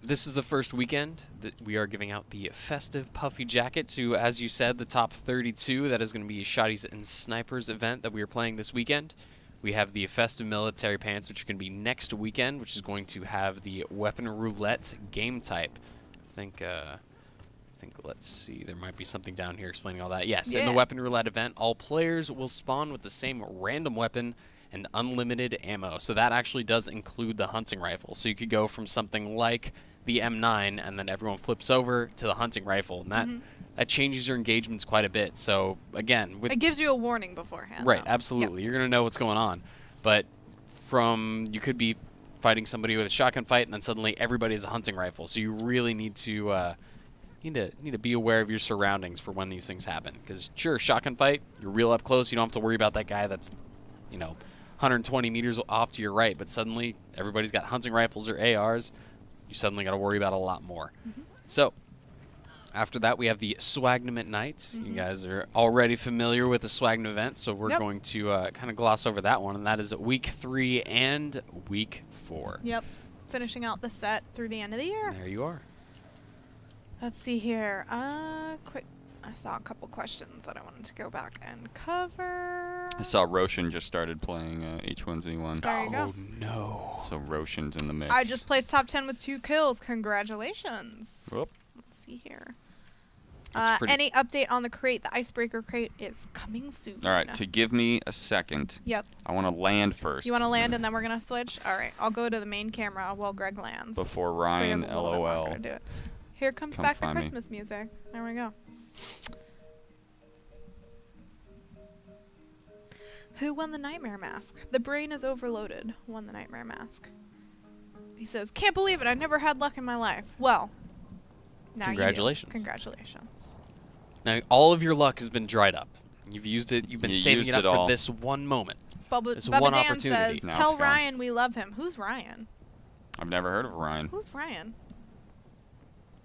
This is the first weekend that we are giving out the festive puffy jacket to, as you said, the top 32. That is going to be Shotties and Snipers event that we are playing this weekend. We have the festive military pants, which are going to be next weekend, which is going to have the weapon roulette game type. I think let's see, there might be something down here explaining all that. Yes, in the Yeah. weapon roulette event, all players will spawn with the same random weapon and unlimited ammo. So that actually does include the hunting rifle. So you could go from something like the M9 and then everyone flips over to the hunting rifle, and that changes your engagements quite a bit. So again, It gives you a warning beforehand. right, though. absolutely, you're gonna know what's going on. But you could be fighting somebody with a shotgun fight, and then suddenly everybody has a hunting rifle. So you really need to be aware of your surroundings for when these things happen. Because sure, shotgun fight, you're real up close. You don't have to worry about that guy that's 120 meters off to your right, but suddenly everybody's got hunting rifles or ARs. You suddenly got to worry about a lot more. So after that, we have the Swagnum at Night. You guys are already familiar with the Swagnum event, so we're going to kind of gloss over that one, and that is week 3 and week 4. Yep. Finishing out the set through the end of the year. There you are. Let's see here. Quick. I saw a couple questions that I wanted to go back and cover. I saw Roshan just started playing H1Z1. There you go. Oh no. So Roshan's in the mix. I just placed top 10 with 2 kills. Congratulations. Whoop. Let's see here. Pretty- Any update on the crate? The icebreaker crate is coming soon. All right, to give me a second. Yep. I want to land first. You want to land and then we're going to switch? All right. I'll go to the main camera while Greg lands. Before So he Ryan, has a little bit LOL. longer to do it. Here comes Come back the find me. Christmas music. There we go. Who won the Nightmare Mask? The brain is overloaded. Won the Nightmare Mask. He says, can't believe it. I never had luck in my life. Well, now Congratulations. You do. Congratulations. Now all of your luck has been dried up. You've used it. You've been You saving used it up it all. for this one moment. It's Bubba one Dan opportunity. says, Now tell it's gone. Ryan we love him. Who's Ryan? I've never heard of Ryan. Who's Ryan?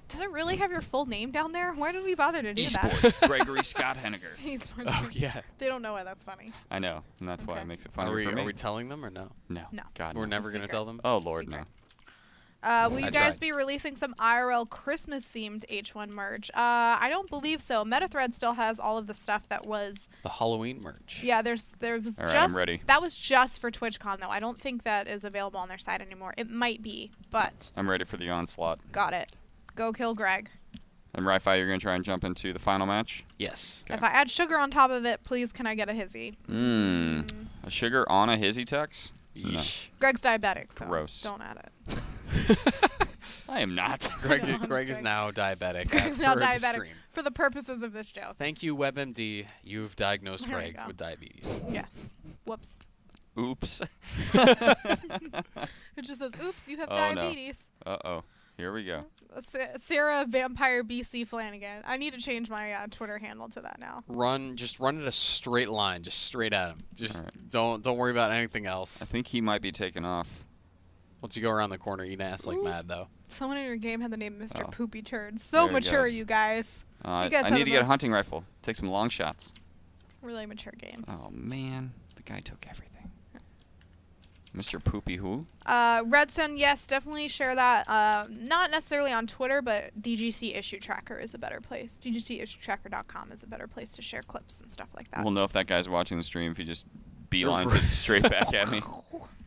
Does it really have your full name down there? Why did we bother to do that? Esports, Gregory Scott Henniger. Esports. Oh yeah. They don't know why that's funny. I know, and that's why Okay. it makes it funny Are we, for me. are we telling them or no? No. No. God, We're no. never gonna secret. tell them. Oh, It's a Lord, no. secret. Will you I guys tried. be releasing some IRL Christmas-themed H1 merch? I don't believe so. Metathread still has all of the stuff that was. The Halloween merch. Yeah, there was All right, just. I'm ready. That was just for TwitchCon though. I don't think that is available on their site anymore. It might be, but I'm ready for the onslaught. got it. Go kill Greg. And Ri-Fi, you're going to try and jump into the final match? Yes. Okay. If I add sugar on top of it, please can I get a hizzy? Mmm. A sugar on a hizzy tux? No. Yeesh. Greg's diabetic, so Gross. don't add it. I am not. Greg, No, I'm Greg just is kidding. now diabetic. Greg's as now per the diabetic stream. for the purposes of this joke. Thank you, WebMD. You've diagnosed There we Greg go. with diabetes. Yes. Whoops. Oops. It just says, oops, you have Oh, no. diabetes. Uh-oh. Here we go. Sarah Vampire BC Flanagan. I need to change my Twitter handle to that now. Just run it a straight line, just straight at him. Just Alright. don't worry about anything else. I think he might be taken off. Once you go around the corner, eat ass like Ooh. mad though. Someone in your game had the name Mr. Oh. Poopy Turd. So There he mature, goes. you guys. You guys I have need the to get a most hunting rifle. Take some long shots. really mature games. Oh, man. The guy took everything. Mr. Poopy who? Redstone, yes, definitely share that. Not necessarily on Twitter, but DGC Issue Tracker is a better place. DGCIssueTracker.com is a better place to share clips and stuff like that. We'll know if that guy's watching the stream if he just beelines it straight back at me.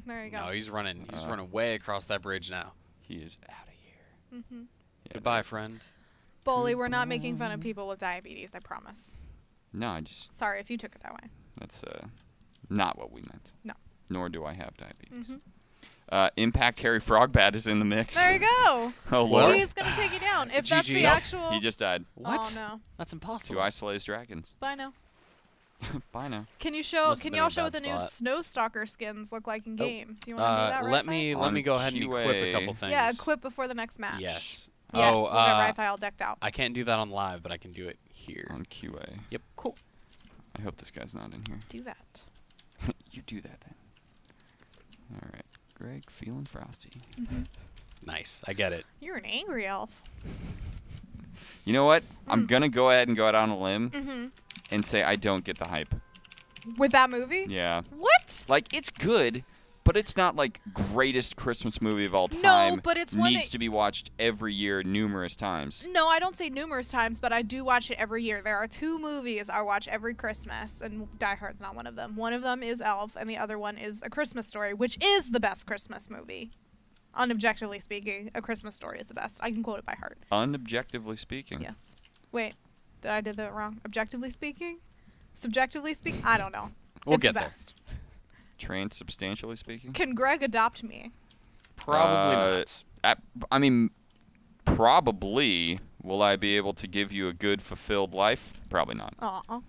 There you go. No, he's running way across that bridge now. He is out of here. Mm-hmm. Yeah, Goodbye, friend. Bully, we're not making fun of people with diabetes, I promise. No, I just, Sorry if you took it that way. that's not what we meant. No. Nor do I have diabetes. Mhm. Impact Harry Frogbat is in the mix. There you go. Oh, Lord. He's going to take you down. If that's GG. the Nope. actual... He just died. What? Oh, no. That's impossible. Two Ice Slays Dragons. Bye now. Bye now. Can you show? Must have Can been y'all a show what bad the new spot. Snow Stalker skins look like in Oh. game? Do you want to do that? let Ri-Fi? me On go ahead and equip a couple QA. things. Yeah, equip before the next match. Yes. Yes. Oh, we'll get Ri-Fi all decked out. I can't do that on live, but I can do it here. On QA. Yep. Cool. I hope this guy's not in here. Do that. You do that then. All right. Greg, feeling frosty. Nice. I get it. You're an angry elf. You know what? I'm going to go ahead and go out on a limb Mm-hmm. and say I don't get the hype. With that movie? Yeah. What? Like, it's good, but it's not like greatest Christmas movie of all No, time. but it's one needs that- to be watched every year numerous times. No, I don't say numerous times, but I do watch it every year. There are two movies I watch every Christmas, and Die Hard's not one of them. One of them is Elf, and the other one is A Christmas Story, which is the best Christmas movie. Unobjectively speaking, A Christmas Story is the best. I can quote it by heart. Unobjectively speaking. Yes. Wait, I did that wrong. Objectively speaking? Subjectively speaking? I don't know. We'll It's get the there. best. Transubstantially speaking. Can Greg adopt me? Probably not. I mean, probably. Will I be able to give you a good, fulfilled life? Probably not. Aw.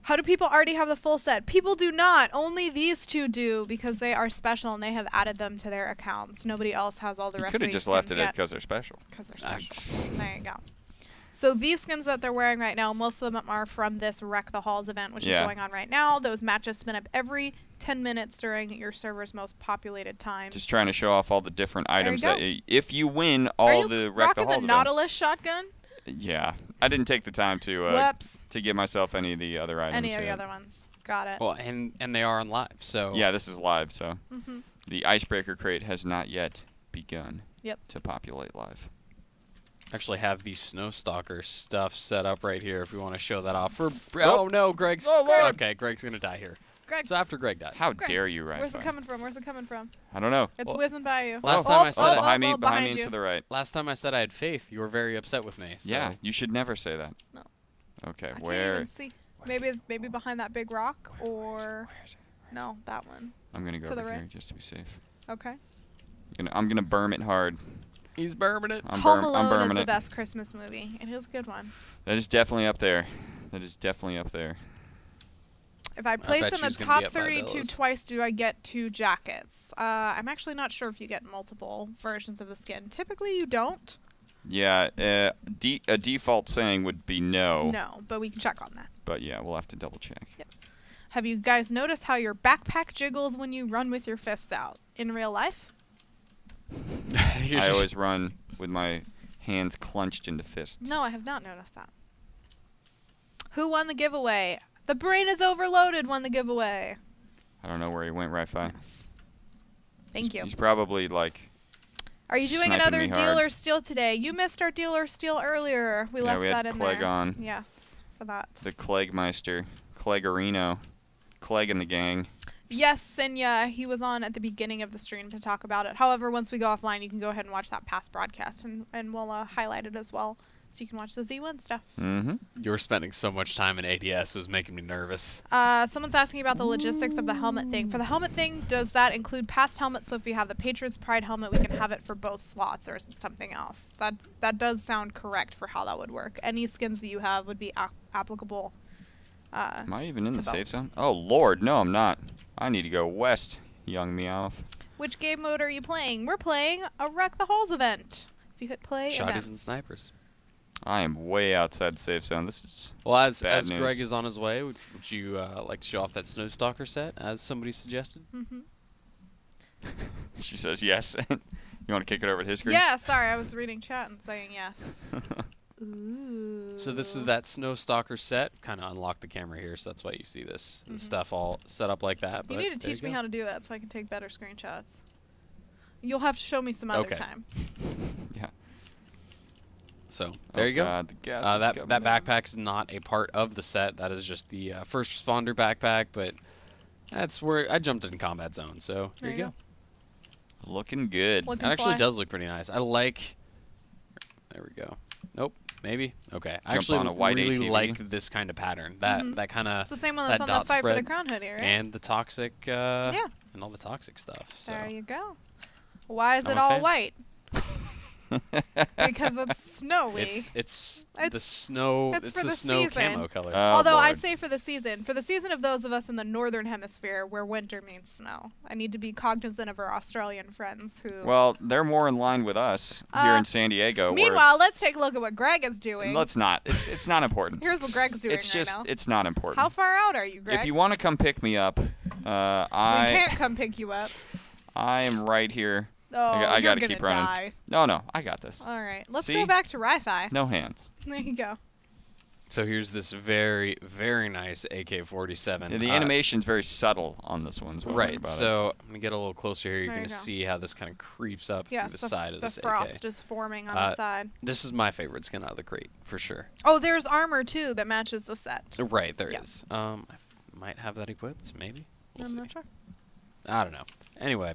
How do people already have the full set? People do not. Only these two do because they are special and they have added them to their accounts. Nobody else has all the You rest could of have these just left skins it yet. because they're special. Because they're special. There you go. So these skins that they're wearing right now, most of them are from this Wreck the Halls event, which Yeah. is going on right now. Those matches spin up every 10 minutes during your server's most populated time. Just trying to show off all the different items go. that if you win Are all you the Wreck the rocking Halls the events. Nautilus shotgun? Yeah. I didn't take the time to Whoops. give myself any of the other items. Any of the yet. other ones. Got it. Well, and they are on live, so Yeah, this is live, so Mm-hmm. the Icebreaker crate has not yet begun Yep. to populate live. Actually have the Snowstalker stuff set up right here if we want to show that off. Oh no, Greg's. Oh, Lord. Okay, Greg's going to die here. Greg, So after Greg dies. How Greg, dare you, right? where's it coming from? Where's it coming from? I don't know. It's Well, whizzing by you. last time I said it- behind me, behind and you. to the right. Last time I said I had faith, you were very upset with me. So. Yeah, you should never say that. No. Okay, I can't where? even see. Maybe behind that big rock, or Where is it? no, that one. I'm gonna go To the over right. here just to be safe. Okay. I'm gonna burn it hard. He's burning it. I'm Home Alone is burning the it. best Christmas movie. It is a good one. That is definitely up there. That is definitely up there. If I place bet in the she's gonna be top up by 32 Bella's. twice, do I get 2 jackets? I'm actually not sure if you get multiple versions of the skin. Typically, you don't. Yeah, a default saying would be no. No, but we can check on that. But yeah, we'll have to double check. Yep. Have you guys noticed how your backpack jiggles when you run with your fists out in real life? I always run with my hands clenched into fists. No, I have not noticed that. Who won the giveaway? The brain is overloaded won the giveaway. I don't know where he went, Wi-Fi. Yes. Thank you. He's probably like. Are you doing sniping another me deal hard. or steal today? You missed our deal or steal earlier. We left we had that in Clegg there. on. Yes, for that. The Cleggmeister, Cleggerino, Clegg and the gang. Yes, and yeah, he was on at the beginning of the stream to talk about it. However, once we go offline, you can go ahead and watch that past broadcast, and we'll highlight it as well, so you can watch the Z1 stuff. Mm-hmm. You were spending so much time in ADS, it was making me nervous. Someone's asking about the logistics of the helmet thing. For the helmet thing, does that include past helmets? So if you have the Patriots Pride helmet, we can have it for both slots, or something else. That does sound correct for how that would work. Any skins that you have would be applicable. Am I even in to the safe both. zone? Oh, Lord, no, I'm not. I need to go west, young Meowth. Which game mode are you playing? We're playing a Wreck the Halls event. If you hit play, Shotties and events. snipers. I am way outside the safe zone. This is Well, as bad news. Greg is on his way, would you like to show off that Snowstalker set, as somebody suggested? Mm-hmm. She says yes. You want to kick it over to his screen? Yeah, sorry, I was reading chat and saying yes. Ooh. So this is that Snowstalker set. Kind of unlock the camera here, so that's why you see this and stuff all set up like that. You but need to there teach me go. how to do that so I can take better screenshots. You'll have to show me some other Okay. time. Yeah. So there Oh, you go. God, the gas is That coming that down. backpack is not a part of the set. That is just the first responder backpack, but that's where I jumped in combat zone. So there you go. Looking good. Looking It actually fly. does look pretty nice. I like. There we go. Nope. Maybe. Okay. I Jump actually on a white really ATV. like this kind of pattern. That kind of It's the same one that's that on the dot Fight for the spread Crown hoodie, right? and the toxic Yeah. and all the toxic stuff. So There you go. Why is I'm it a all fan. white? Because it's snowy. it's the It's- snow. it's It's for the the snow season. camo color. Oh, Although I Lord. say for the season of those of us in the northern hemisphere where winter means snow, I need to be cognizant of our Australian friends who. Well, they're more in line with us here in San Diego. where Meanwhile, it's- let's take a look at what Greg is doing. let's not. It's not important. Here's what Greg's doing It's right just now. it's not important. How far out are you, Greg? If you want to come pick me up, we I can't come pick you up. I am right here. Oh, I you're gotta gonna keep running. die. No, I got this. All right, let's See? go back to Wi-Fi. No hands. There you go. So here's this very, very nice AK-47. Yeah, the animation's very subtle on this one. Is what I like Right. about it. So I'm gonna get a little closer here. You're There you gonna go. see how this kind of creeps up Yes, through the side of this frost AK. is forming on the side. This is my favorite skin out of the crate for sure. Oh, there's armor too that matches the set. Right, there Yeah. is. I might have that equipped, maybe. We'll I'm see. not sure. I don't know. Anyway,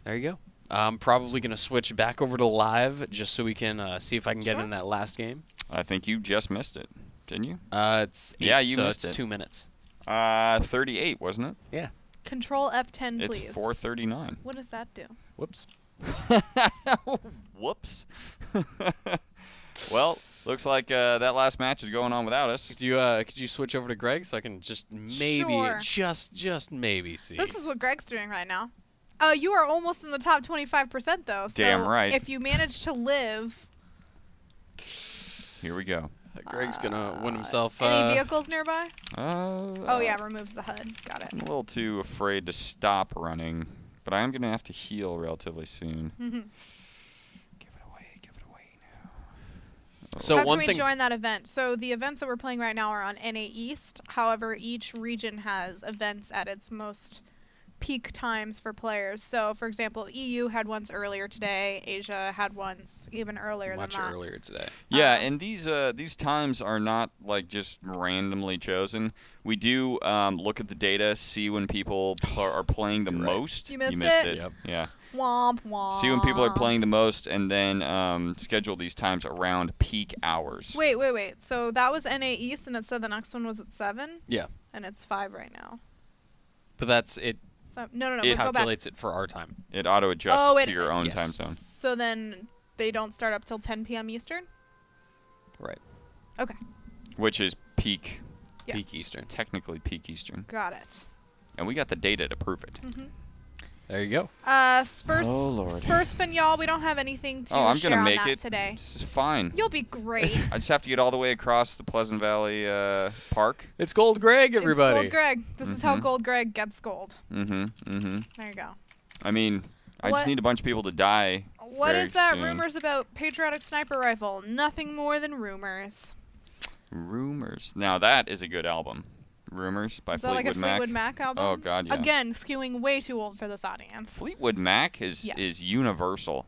there you go. I'm probably gonna switch back over to live just so we can see if I can get Sure. in that last game. I think you just missed it, didn't you? It's Yeah, 8, you so missed it's it. 2 minutes. 38, wasn't it? Yeah. Control F10, It's please. 4:39. What does that do? Whoops. Whoops. Well, looks like that last match is going on without us. Could you switch over to Greg so I can just maybe, Sure. just maybe see? This is what Greg's doing right now. You are almost in the top 25% though. So Damn right. If you manage to live, Here we go. Greg's gonna win himself. any vehicles nearby? Oh Yeah, removes the HUD. Got it. I'm a little too afraid to stop running, but I am going to have to heal relatively soon. Mhm. Give it away now. So How one can we thing. join that event? So the events that we're playing right now are on NA East. However, each region has events at its most peak times for players. So, for example, EU had ones earlier today. Asia had ones even earlier Much than that. earlier today. Yeah, and these times are not like just randomly chosen. We do look at the data, see when people are playing the most. You missed it. Yep. Yeah. Womp womp. See when people are playing the most, and then schedule these times around peak hours. Wait. So that was NA East, and it said the next one was at 7? Yeah. And it's 5 right now. But that's it. So, no, It but go back. calculates it for our time. It auto adjusts to your own yes. time zone. So then they don't start up till 10 p.m. Eastern? Right. Okay. Which is peak, Yes. Peak Eastern. technically peak Eastern. Got it. And we got the data to prove it. There you go. Spurs, Oh, Lord. Spursman, y'all, we don't have anything to I'm share gonna on make that it today. This is fine. You'll be great. I just have to get all the way across the Pleasant Valley Park. It's Gold Greg, everybody. It's Gold Greg. This is how Gold Greg gets gold. Mm-hmm. There you go. I mean, I just What- need a bunch of people to die. What very is that soon. rumors about patriotic sniper rifle? Nothing more than rumors. Rumors. Now that is a good album. Rumors by Is that like Fleetwood a Mac. Fleetwood Mac album? Oh God, yeah. Again, skewing way too old for this audience. Fleetwood Mac Yes. is universal,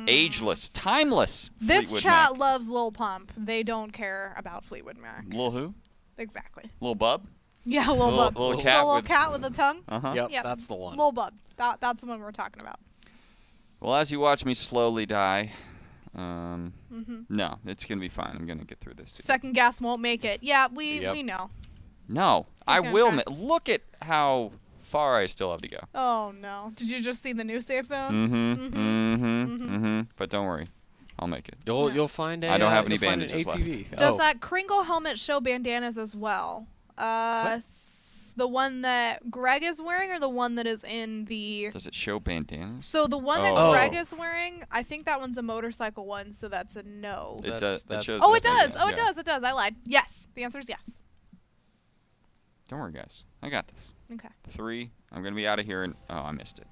ageless, timeless. This Fleetwood chat Mac. loves Lil Pump. They don't care about Fleetwood Mac. Lil who? Exactly. Lil Bub? Yeah, Lil Lil- Bub. Lil The cat little with- cat with the tongue. Uh-huh. Yep, that's the one. Lil Bub. That's the one we're talking about. Well, as you watch me slowly die, no, it's gonna be fine. I'm gonna get through this. Too. Second gas won't make it. Yeah, we Yep. know. No, I gonna will. try. Look at how far I still have to go. Oh no. Did you just see the new safe zone? But don't worry, I'll make it. You'll find a. I don't have any you'll find an bandages left. ATV. Does Oh. that Kringle helmet show bandanas as well? The one that Greg is wearing, or the one that is in the? Does it show bandanas? So the one that Oh. Greg is wearing, I think that one's a motorcycle one, so that's a no. It That's- does. It that's- shows. Oh, it bandanas, does. Oh, it yeah. does. It does. I lied. Yes. The answer is yes. Don't worry, guys. I got this. Okay. 3. I'm gonna be out of here. I missed it.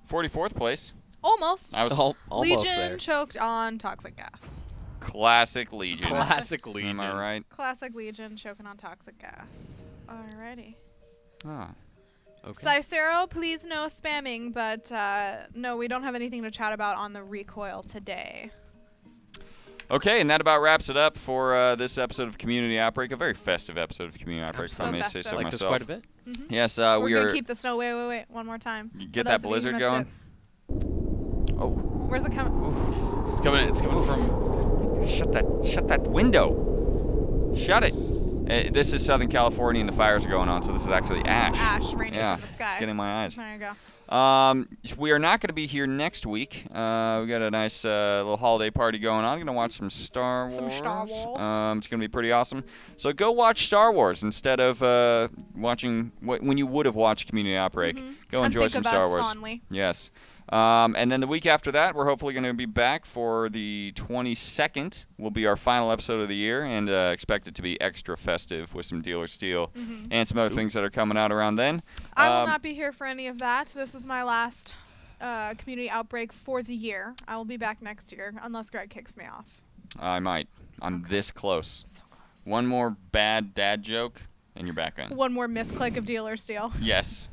44th place. Almost. I was Almost Legion there. choked on toxic gas. classic Legion. Classic Legion. Am I right? Classic Legion choking on toxic gas. Alrighty. Ah. Okay. Cicero, please no spamming, but no, we don't have anything to chat about on the recoil today. Okay, and that about wraps it up for this episode of Community Outbreak. A very festive episode of Community Outbreak, if I So may say festive. so I like this myself. quite a bit. Yes, We're we gonna are. keep the snow. Wait, one more time. You For get those that of you who blizzard missed going. it. Oh, Where's it coming? It's coming from. shut that window. Shut it. This is Southern California, and the fires are going on, so this is actually ash. Ash raining Yeah, from the sky. it's getting in my eyes. There you go. We are not going to be here next week. We got a nice little holiday party going on. Going to watch some Star Wars. Some Star Wars. It's going to be pretty awesome. So go watch Star Wars instead of watching when you would have watched Community Outbreak. Go And enjoy think some of Star us Wars. fondly. Yes. And then the week after that, we're hopefully going to be back for the 22nd. Will be our final episode of the year, and expect it to be extra festive with some Dealer Steel and some other things that are coming out around then. I will not be here for any of that. This is my last community outbreak for the year. I will be back next year, unless Greg kicks me off. I might. I'm this close. So close. One more bad dad joke, and you're back on. One more misclick of Dealer Steel. Yes.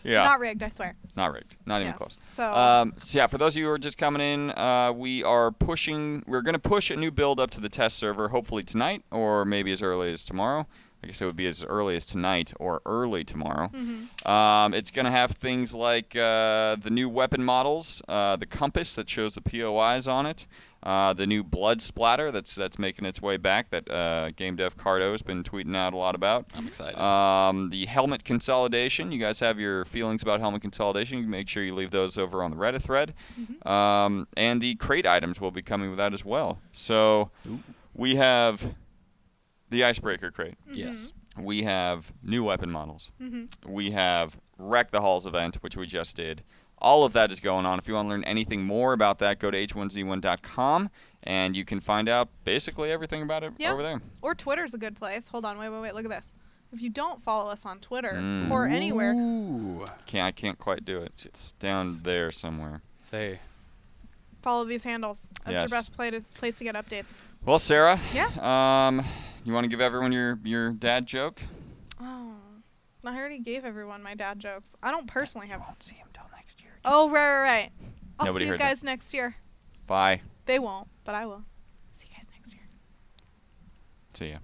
Yeah. Not rigged, I swear. Not rigged. Not even Yes. close. So, Yeah, for those of you who are just coming in, we're going to push a new build up to the test server, hopefully tonight, or maybe as early as tomorrow. I guess it would be as early as tonight or early tomorrow. It's going to have things like the new weapon models, the compass that shows the POIs on it, the new blood splatter that's making its way back that Game Dev Cardo has been tweeting out a lot about. I'm excited. The helmet consolidation. You guys have your feelings about helmet consolidation. You make sure you leave those over on the Reddit thread. And the crate items will be coming with that as well. So we have the Icebreaker crate. Yes. We have new weapon models. We have Wreck the Halls event, which we just did. All of that is going on. If you want to learn anything more about that, go to h1z1.com, and you can find out basically everything about it over there. or Twitter's a good place. Hold on, wait, look at this. If you don't follow us on Twitter or anywhere, Ooh. I can't quite do it. It's down there somewhere. Say. follow these handles. That's Yes. your best place to get updates. Well, Sarah. Yeah. You want to give everyone your dad joke? Oh. I already gave everyone my dad jokes. I don't personally have. Won't see him till next year. Oh, right. I'll Nobody see you heard guys next year. Bye. They won't, but I will. See you guys next year. See ya.